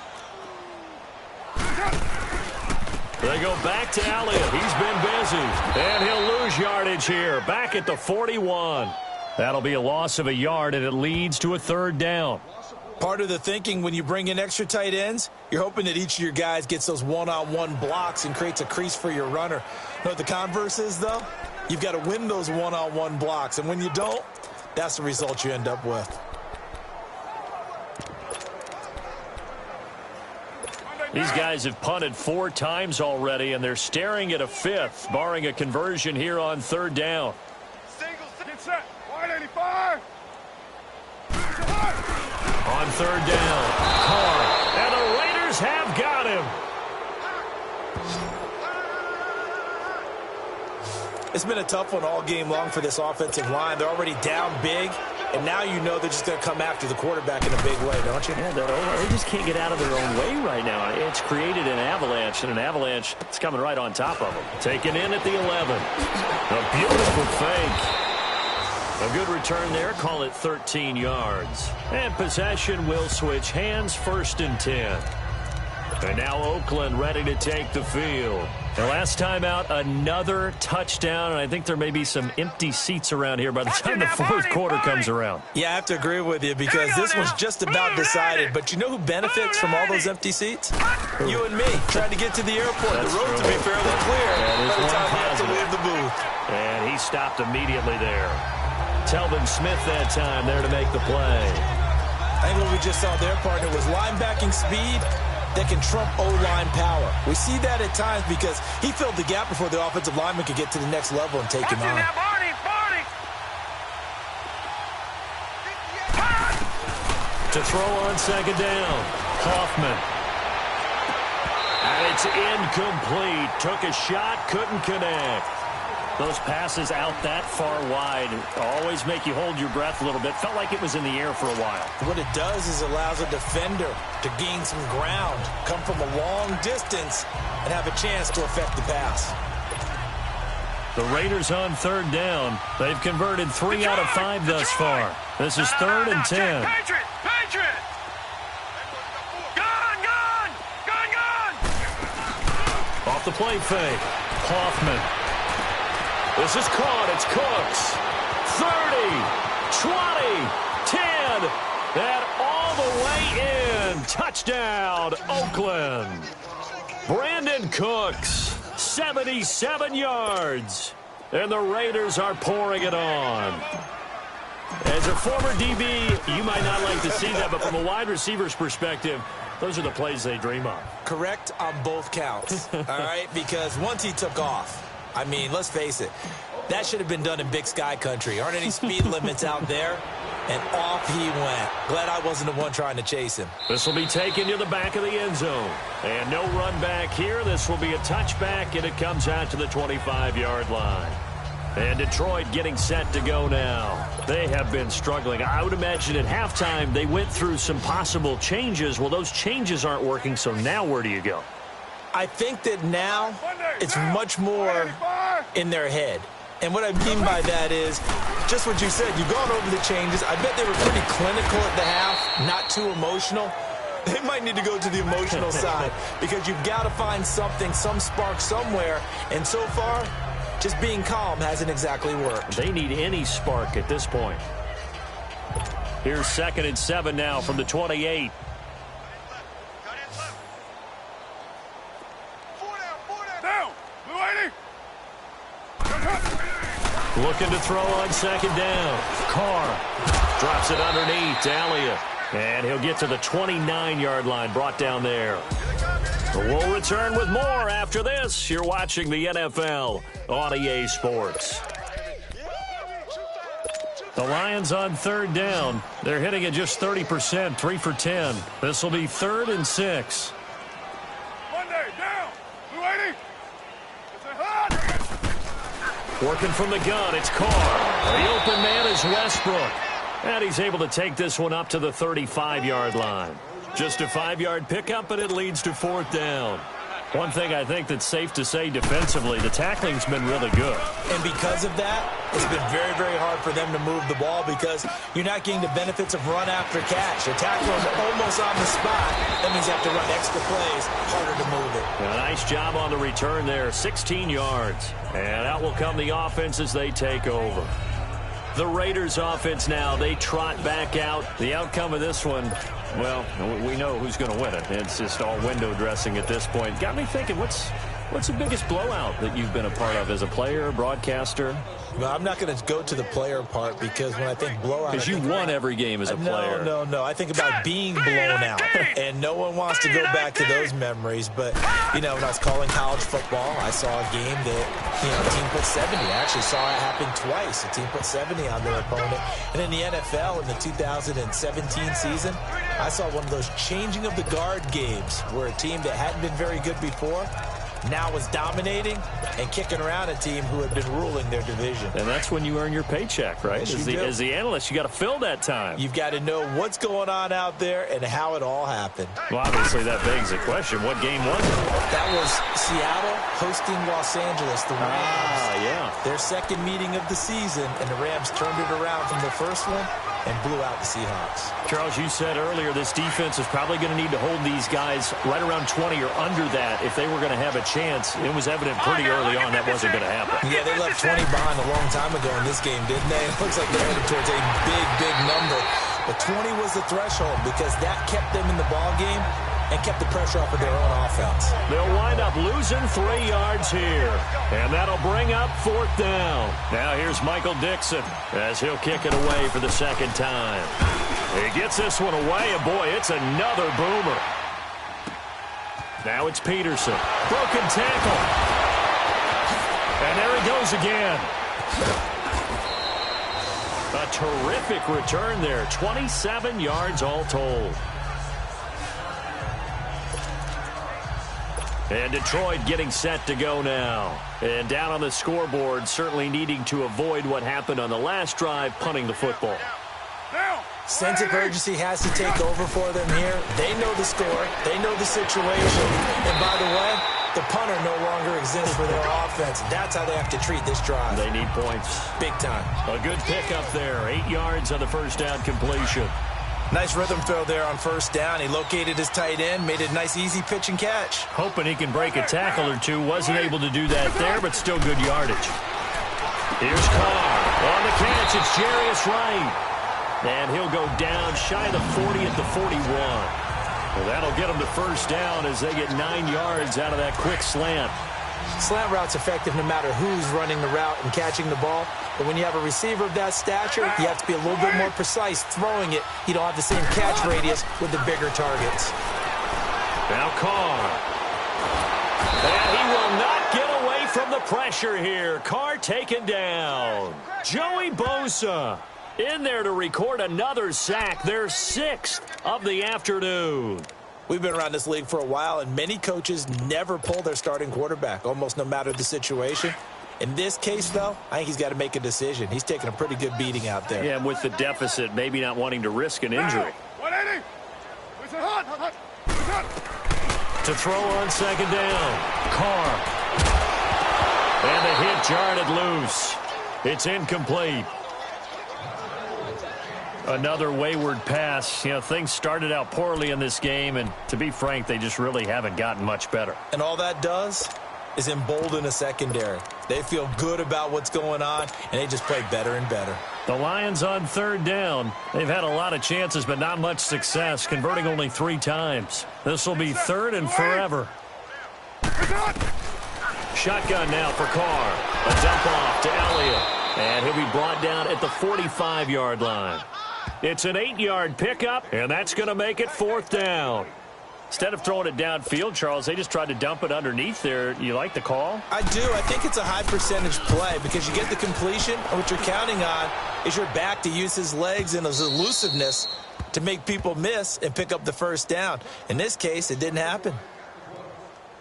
They go back to Elliott. He's been busy. And he'll lose yardage here. Back at the 41. That'll be a loss of a yard, and it leads to a third down. Part of the thinking when you bring in extra tight ends, you're hoping that each of your guys gets those one-on-one blocks and creates a crease for your runner. You know what the converse is, though? You've got to win those one-on-one blocks, and when you don't, that's the result you end up with. These guys have punted 4 times already, and they're staring at a 5th, barring a conversion here on third down. Single, get set. 185. On third down, Carr, and the Raiders have got him. It's been a tough one all game long for this offensive line. They're already down big, and now you know they're just going to come after the quarterback in a big way, don't you? Yeah, they just can't get out of their own way right now. It's created an avalanche, and an avalanche is coming right on top of them. Taken in at the 11. A beautiful fake. A good return there. Call it 13 yards. And possession will switch hands, 1st and 10. And now Oakland ready to take the field. The last time out, another touchdown, and I think there may be some empty seats around here by the time the fourth quarter comes around. Yeah, I have to agree with you because this one's just about decided. But you know who benefits from all those empty seats? You and me, trying to get to the airport. That's the road true. to be fairly clear That is by the one time you have to positive. leave the booth. And he stopped immediately there. Telvin Smith that time there to make the play. I think what we just saw there, partner, was linebacking speed that can trump O-line power. We see that at times because he filled the gap before the offensive lineman could get to the next level and take him on. To throw on second down, Hoffman. And it's incomplete. Took a shot, couldn't connect. Those passes out that far wide always make you hold your breath a little bit. Felt like it was in the air for a while. What it does is it allows a defender to gain some ground, come from a long distance, and have a chance to affect the pass. The Raiders on third down. They've converted 3 out of 5 thus far. This is 3rd and 10. Patriot! Patriot! Gun! Gun! Gun! Gun! Off the play fake. Hoffman. This is caught. It's Cooks. 30, 20, 10. That all the way in. Touchdown, Oakland. Brandon Cooks, 77 yards. And the Raiders are pouring it on. As a former DB, you might not like to see that, but from a wide receiver's perspective, those are the plays they dream of. Correct on both counts, all right? Because once he took off, I mean, let's face it, that should have been done in Big Sky country. Aren't any speed limits out there? And off he went. Glad I wasn't the one trying to chase him. This will be taken to the back of the end zone. And no run back here. This will be a touchback, and it comes out to the 25-yard line. And Detroit getting set to go now. They have been struggling. I would imagine at halftime they went through some possible changes. Well, those changes aren't working, so now where do you go? I think that now it's much more in their head. And what I mean by that is just what you said. You've gone over the changes. I bet they were pretty clinical at the half, not too emotional. They might need to go to the emotional side because you've got to find something, some spark somewhere. And so far, just being calm hasn't exactly worked. They need any spark at this point. Here's 2nd and 7 now from the 28. Down! Blue 80! Looking to throw on second down. Carr drops it underneath to Elliott. And he'll get to the 29-yard line, brought down there. We'll return with more after this. You're watching the NFL on EA Sports. The Lions on third down. They're hitting at just 30%, 3 for 10. This will be 3rd and 6. Monday, down. Blue 80. It's a hot. Working from the gun, it's Carr. The open man is Westbrook. And he's able to take this one up to the 35-yard line. Just a 5-yard pickup, but it leads to 4th down. One thing I think that's safe to say defensively, the tackling's been really good. And because of that, it's been very, very hard for them to move the ball because you're not getting the benefits of run after catch. The tackle is almost on the spot. That means you have to run extra plays, harder to move it. A nice job on the return there, 16 yards. And out will come the offense as they take over. The Raiders offense now, they trot back out. The outcome of this one, well, we know who's going to win it. It's just all window dressing at this point. Got me thinking, what's the biggest blowout that you've been a part of as a player, broadcaster? Well, I'm not going to go to the player part because when I think blowout... Because you won every game as a player. No. I think about being blown out. And no one wants to go back to those memories. But, when I was calling college football, I saw a game that, a team put 70. I actually saw it happen twice. A team put 70 on their opponent. And in the NFL, in the 2017 season, I saw one of those changing of the guard games where a team that hadn't been very good before now was dominating and kicking around a team who had been ruling their division. And that's when you earn your paycheck, right? Yes, as the analyst, you got to fill that time. You've got to know what's going on out there and how it all happened. Well, obviously, that begs the question, what game was it? That was Seattle hosting Los Angeles, the Rams. Yeah. Their second meeting of the season, and the Rams turned it around from the first one and blew out the Seahawks. Charles, you said earlier this defense is probably going to need to hold these guys right around 20 or under that if they were going to have a chance. It was evident pretty early on that wasn't going to happen. Yeah, they left 20 behind a long time ago in this game, didn't they? It looks like they're headed towards a big, big number. But 20 was the threshold because that kept them in the ball game and kept the pressure off of their own offense. They'll wind up losing 3 yards here. And that'll bring up 4th down. Now here's Michael Dixon as he'll kick it away for the second time. He gets this one away, and boy, it's another boomer. Now it's Peterson. Broken tackle. And there he goes again. A terrific return there. 27 yards all told. And Detroit getting set to go now. And down on the scoreboard, certainly needing to avoid what happened on the last drive, punting the football. Sense of urgency has to take over for them here. They know the score. They know the situation. And by the way, the punter no longer exists for their offense. That's how they have to treat this drive. They need points. Big time. A good pickup there. 8 yards on the first down completion. Nice rhythm throw there on first down. He located his tight end, made a nice easy pitch and catch. Hoping he can break a tackle or two. Wasn't able to do that there, but still good yardage. Here's Carr. On the catch, it's Jarius Wright. And he'll go down shy of the 40 at the 41. Well, that'll get him the first down as they get 9 yards out of that quick slant. Slant route's effective no matter who's running the route and catching the ball. But when you have a receiver of that stature, you have to be a little bit more precise throwing it. You don't have the same catch radius with the bigger targets. Now Carr. And he will not get away from the pressure here. Carr taken down. Joey Bosa in there to record another sack. Their 6th of the afternoon. We've been around this league for a while, and many coaches never pull their starting quarterback, almost no matter the situation. In this case, though, I think he's got to make a decision. He's taking a pretty good beating out there. Yeah, and with the deficit, maybe not wanting to risk an injury. 180. To throw on second down. Carr. And the hit jarred loose. It's incomplete. Another wayward pass. Things started out poorly in this game, and to be frank, they just really haven't gotten much better. And all that does is embolden a secondary. They feel good about what's going on, and they just play better and better. The Lions on third down. They've had a lot of chances, but not much success, converting only 3 times. This will be 3rd and forever. Shotgun now for Carr. A dump off to Elliott. And he'll be brought down at the 45-yard line. It's an 8-yard pickup, and that's going to make it 4th down. Instead of throwing it downfield, Charles, they just tried to dump it underneath there. You like the call? I do. I think it's a high percentage play because you get the completion, and what you're counting on is your back to use his legs and his elusiveness to make people miss and pick up the first down. In this case, it didn't happen.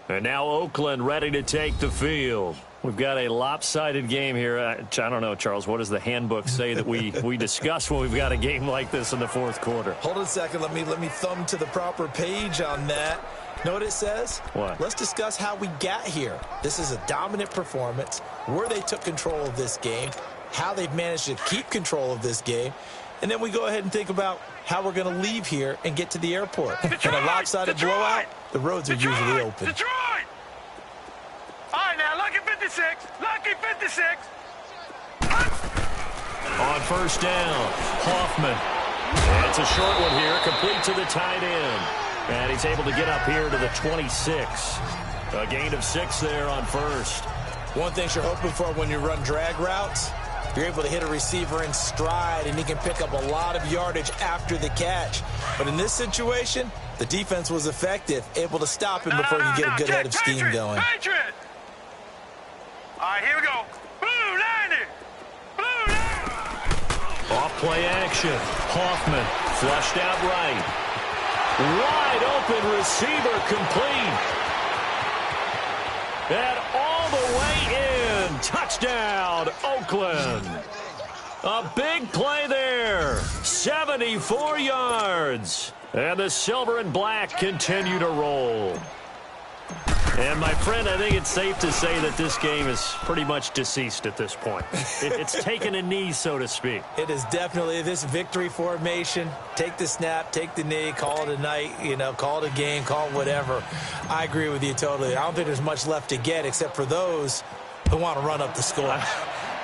And now Oakland ready to take the field. We've got a lopsided game here. I don't know, Charles, what does the handbook say that we discuss when we've got a game like this in the fourth quarter? Hold on a second. Let me thumb to the proper page on that. Know what it says? What? Let's discuss how we got here. This is a dominant performance, where they took control of this game, how they've managed to keep control of this game, and then we go ahead and think about how we're going to leave here and get to the airport. In a lopsided blowout, the roads are usually open. Detroit! All right, now, lucky 56. Lucky 56. On first down, Hoffman. And it's a short one here, complete to the tight end. And he's able to get up here to the 26. A gain of 6 there on first. One thing you're hoping for when you run drag routes, you're able to hit a receiver in stride, and he can pick up a lot of yardage after the catch. But in this situation, the defense was effective, able to stop him before he could get a good head of steam going. Patriot! All right, here we go. Blue 90. Blue 90. Off play action. Hoffman flushed out right. Wide open receiver complete. And all the way in. Touchdown, Oakland. A big play there. 74 yards. And the silver and black continue to roll. And, my friend, I think it's safe to say that this game is pretty much deceased at this point. It's taken a knee, so to speak. It is definitely this victory formation. Take the snap, take the knee, call it a night, call it a game, call it whatever. I agree with you totally. I don't think there's much left to get except for those who want to run up the score.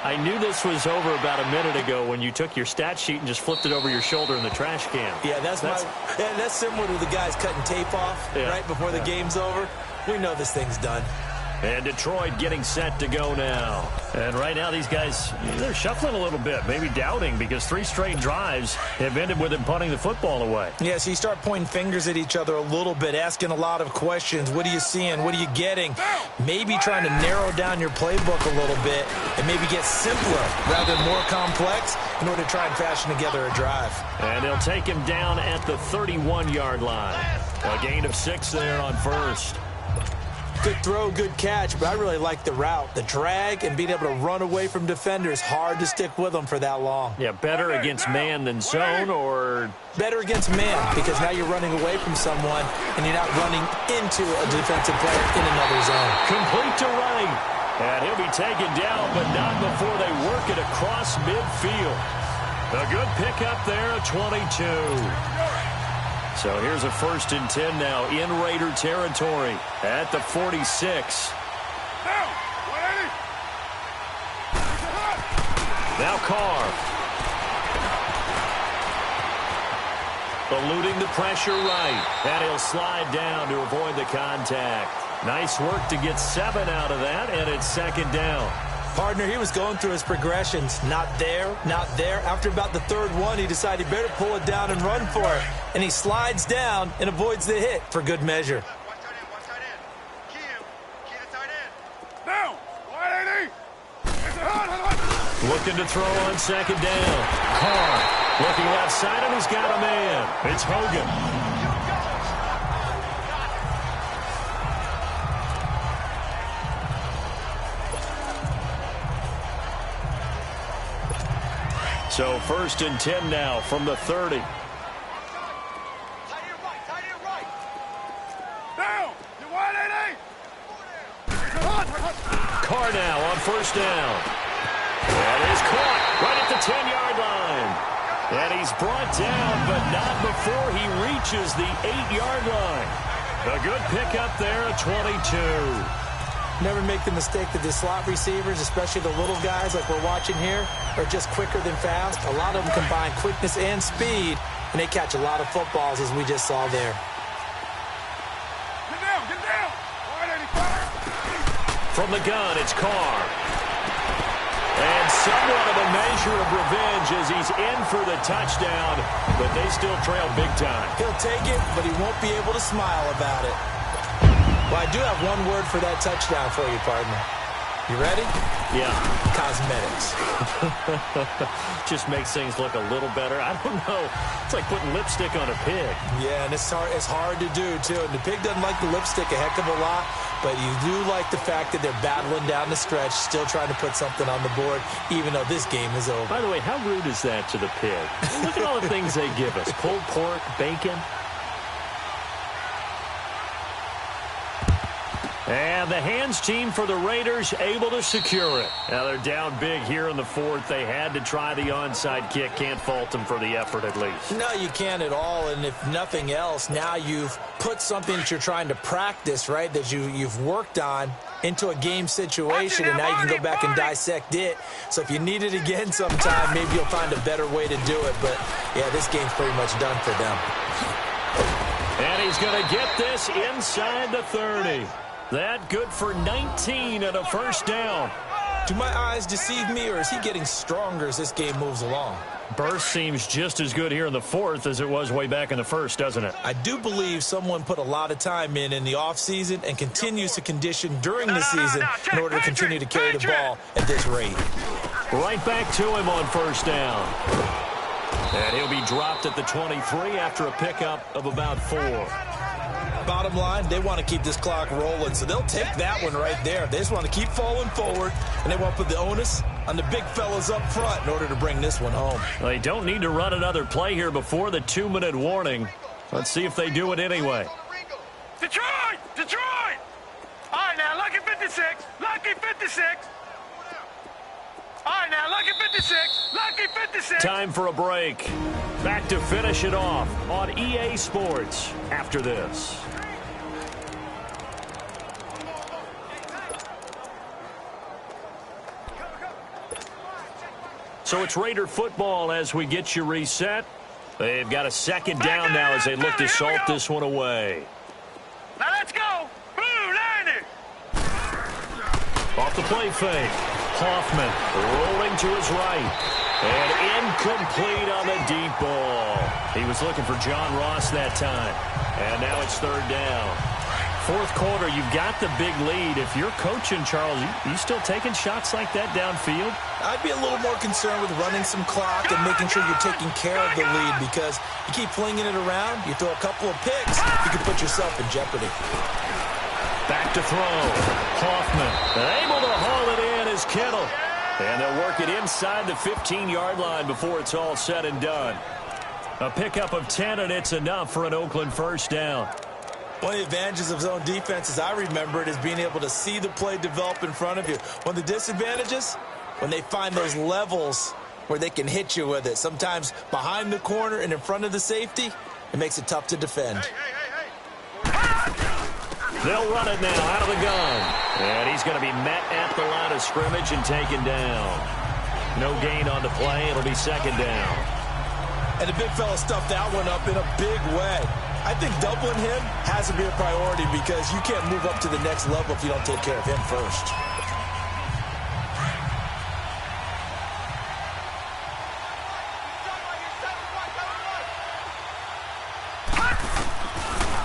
I knew this was over about a minute ago when you took your stat sheet and just flipped it over your shoulder in the trash can. Yeah, that's similar to the guys cutting tape off right before the game's over. We know this thing's done. And Detroit getting set to go now. And right now these guys, they're shuffling a little bit, maybe doubting, because 3 straight drives have ended with them punting the football away. Yeah, so you start pointing fingers at each other a little bit, asking a lot of questions. What are you seeing? What are you getting? Maybe trying to narrow down your playbook a little bit and maybe get simpler rather than more complex in order to try and fashion together a drive. And they'll take him down at the 31-yard line. A gain of 6 there on first. Good throw, good catch, but I really like the route. The drag and being able to run away from defenders, hard to stick with them for that long. Yeah, better against man than zone, or? Better against man, because now you're running away from someone and you're not running into a defensive player in another zone. Complete to right. And he'll be taken down, but not before they work it across midfield. A good pickup there at 22. So here's a 1st and 10 now in Raider territory at the 46. Now Carr. Eluding the pressure right. And he'll slide down to avoid the contact. Nice work to get 7 out of that, and it's 2nd down. Partner, he was going through his progressions. Not there, not there. After about the 3rd one, he decided he better pull it down and run for it. And he slides down and avoids the hit for good measure. Watch tight end. Key to tight end. Now, 180. Looking to throw on 2nd down. Carr looking left side, and he's got a man. It's Hogan. So 1st and 10 now from the 30. Tight end right. Now, you 180. Carr now on 1st down. That is caught right at the 10-yard line. And he's brought down, but not before he reaches the 8-yard line. A good pickup there at 22. Never make the mistake that the slot receivers, especially the little guys like we're watching here, are just quicker than fast. A lot of them combine quickness and speed, and they catch a lot of footballs, as we just saw there. Get down. 185. From the gun, it's Carr. And somewhat of a measure of revenge as he's in for the touchdown, but they still trail big time. He'll take it, but he won't be able to smile about it. Well, I do have one word for that touchdown for you, partner. You ready? Yeah. Cosmetics. Just makes things look a little better. I don't know. It's like putting lipstick on a pig. Yeah, and it's hard to do, too. And the pig doesn't like the lipstick a heck of a lot, but you do like the fact that they're battling down the stretch, still trying to put something on the board, even though this game is over. By the way, how rude is that to the pig? Look at all the things they give us. Pulled pork, bacon. And the hands team for the Raiders able to secure it. Now they're down big here in the fourth. They had to try the onside kick. Can't fault them for the effort at least. No, you can't at all. And if nothing else, now you've put something that you're trying to practice, right, that you've worked on into a game situation, and now you can go back and dissect it. So if you need it again sometime, maybe you'll find a better way to do it. But, yeah, this game's pretty much done for them. And he's going to get this inside the 30. That good for 19 and a first down. Do my eyes deceive me, or is he getting stronger as this game moves along? Burst seems just as good here in the fourth as it was way back in the first, doesn't it? I do believe someone put a lot of time in the offseason and continues to condition during the season in order to continue to carry the ball at this rate. Right back to him on first down. And he'll be dropped at the 23 after a pickup of about 4. Bottom line, they want to keep this clock rolling, so they'll take that one right there. They just want to keep falling forward, and they want to put the onus on the big fellas up front in order to bring this one home. Well, they don't need to run another play here before the 2-minute warning. Let's see if they do it anyway. Detroit! Detroit! All right, now, lucky 56. Lucky 56. All right, now, lucky 56. Lucky 56. Time for a break. Back to finish it off on EA Sports after this. So it's Raider football as we get you reset. They've got a second down now as they look to salt this one away. Now let's go. Blue line it. Off the play fake. Hoffman rolling to his right. And incomplete on the deep ball. He was looking for John Ross that time. And now it's third down. Fourth quarter, you've got the big lead. If you're coaching, Charles, you still taking shots like that downfield? I'd be a little more concerned with running some clock and making sure you're taking care of the lead, because you keep flinging it around, you throw a couple of picks, you can put yourself in jeopardy. Back to throw. Hoffman able to haul it in is Kittle. And they'll work it inside the 15-yard line before it's all said and done. A pickup of 10, and it's enough for an Oakland first down. One of the advantages of zone defense, as I remember it, is being able to see the play develop in front of you. One of the disadvantages, when they find those levels where they can hit you with it. Sometimes behind the corner and in front of the safety, it makes it tough to defend. They'll run it now out of the gun. And he's going to be met at the line of scrimmage and taken down. No gain on the play. It'll be second down. And the big fella stuffed that one up in a big way. I think doubling him has to be a priority, because you can't move up to the next level if you don't take care of him first.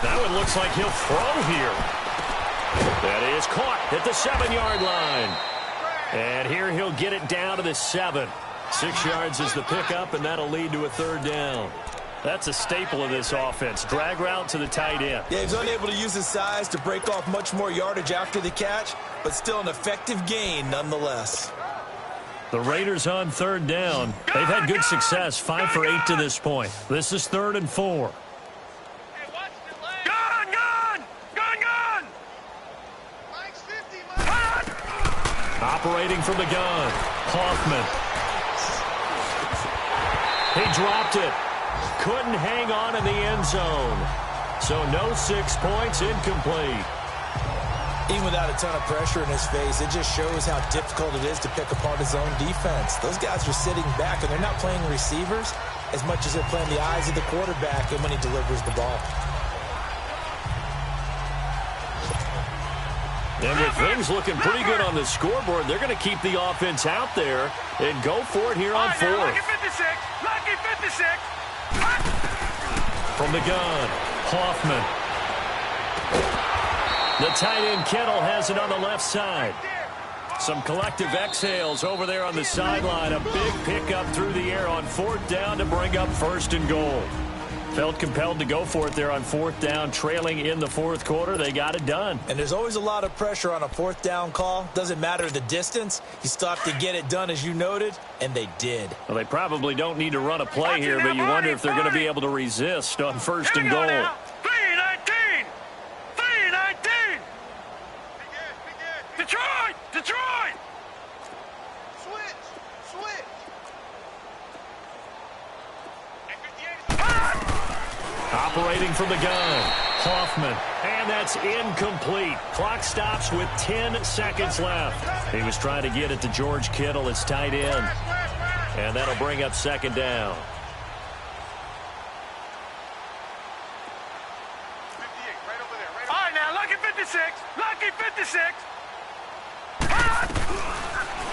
That one looks like he'll throw here. That is caught at the 7-yard line. And here he'll get it down to the 7. 6 yards is the pickup, and that'll lead to a third down. That's a staple of this offense. Drag route to the tight end. Yeah, he's unable to use his size to break off much more yardage after the catch, but still an effective gain nonetheless. The Raiders on third down. They've had good success, 5 for 8 to this point. This is 3rd and 4. Operating from the gun, Hoffman. He dropped it. Couldn't hang on in the end zone. So no 6 points, incomplete. Even without a ton of pressure in his face, it just shows how difficult it is to pick apart his own defense. Those guys are sitting back, and they're not playing receivers as much as they're playing the eyes of the quarterback and when he delivers the ball. And with things looking pretty good on the scoreboard, they're going to keep the offense out there and go for it here on fourth. Lucky 56. Lucky 56. From the gun, Hoffman. The tight end Kettle has it on the left side. Some collective exhales over there on the sideline. A big pickup through the air on fourth down to bring up first and goal. Felt compelled to go for it there on fourth down, trailing in the fourth quarter. They got it done. And there's always a lot of pressure on a fourth down call. Doesn't matter the distance. You still have to get it done, as you noted, and they did. Well, they probably don't need to run a play here, but you wonder if they're going to be able to resist on first and goal. 3-19. 3-19. Detroit! Detroit! Switch! Operating from the gun, Hoffman, and that's incomplete. Clock stops with 10 seconds left. He was trying to get it to George Kittle, his tight end, and that'll bring up second down. All right, now, lucky 56. Lucky 56.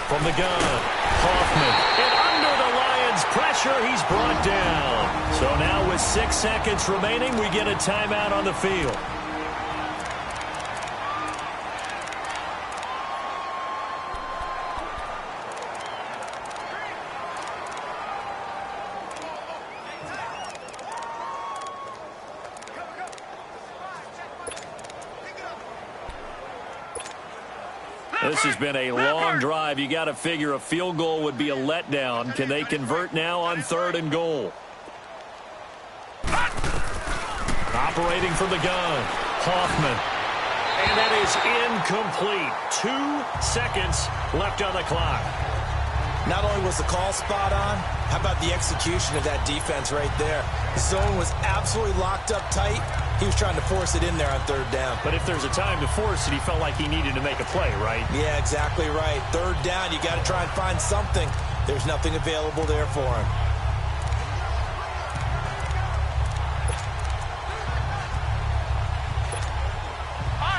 From the gun, Hoffman, and under the Lions' pressure, he's brought down. So now with 6 seconds remaining, we get a timeout on the field. This has been a long drive. You got to figure a field goal would be a letdown. Can they convert now on third and goal? Operating from the gun, Hoffman. And that is incomplete. 2 seconds left on the clock. Not only was the call spot on, how about the execution of that defense right there? The zone was absolutely locked up tight. He was trying to force it in there on third down. But if there's a time to force it, he felt like he needed to make a play, right? Yeah, exactly right. Third down, you got to try and find something. There's nothing available there for him.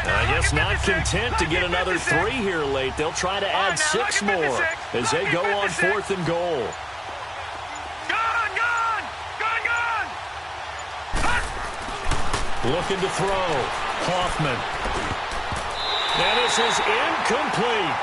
I guess not content to get another 3 here late. They'll try to add 6 more as they go on fourth and goal. Looking to throw. Hoffman. And this is incomplete.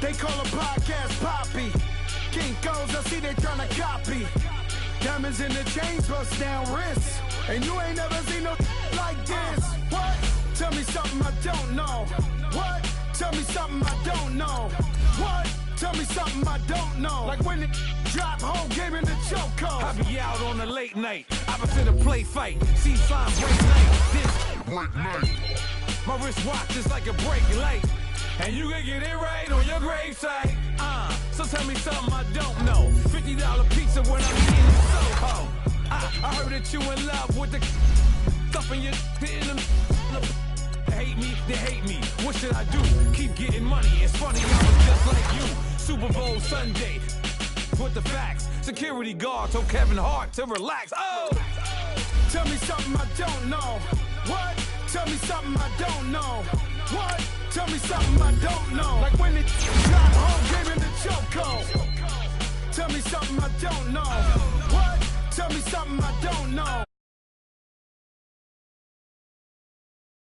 They call a podcast Poppy. Kinkos, I see they tryna copy. Diamonds in the chains, bust down wrists. And you ain't never seen no like this. What? Tell me something I don't know. What? Tell me something I don't know. What? Tell me something I don't know. Like when it drop, whole game in the chokehold. I be out on a late night, opposite a play fight. See fine break night, this break night. My wristwatch is like a brake light. And you can get it right on your gravesite. So tell me something I don't know. $50 pizza when I'm in Soho. I heard that you in love with the stuff in your hitting them. They hate me. What should I do? Keep getting money. It's funny, I was just like you. Super Bowl Sunday. With the facts. Security guard told Kevin Hart to relax. Oh! Tell me something I don't know. What? Tell me something I don't know. What? Tell me something I don't know. Like when it drop, whole game in the chokehold. Tell me something I don't know. What? Tell me something I don't know.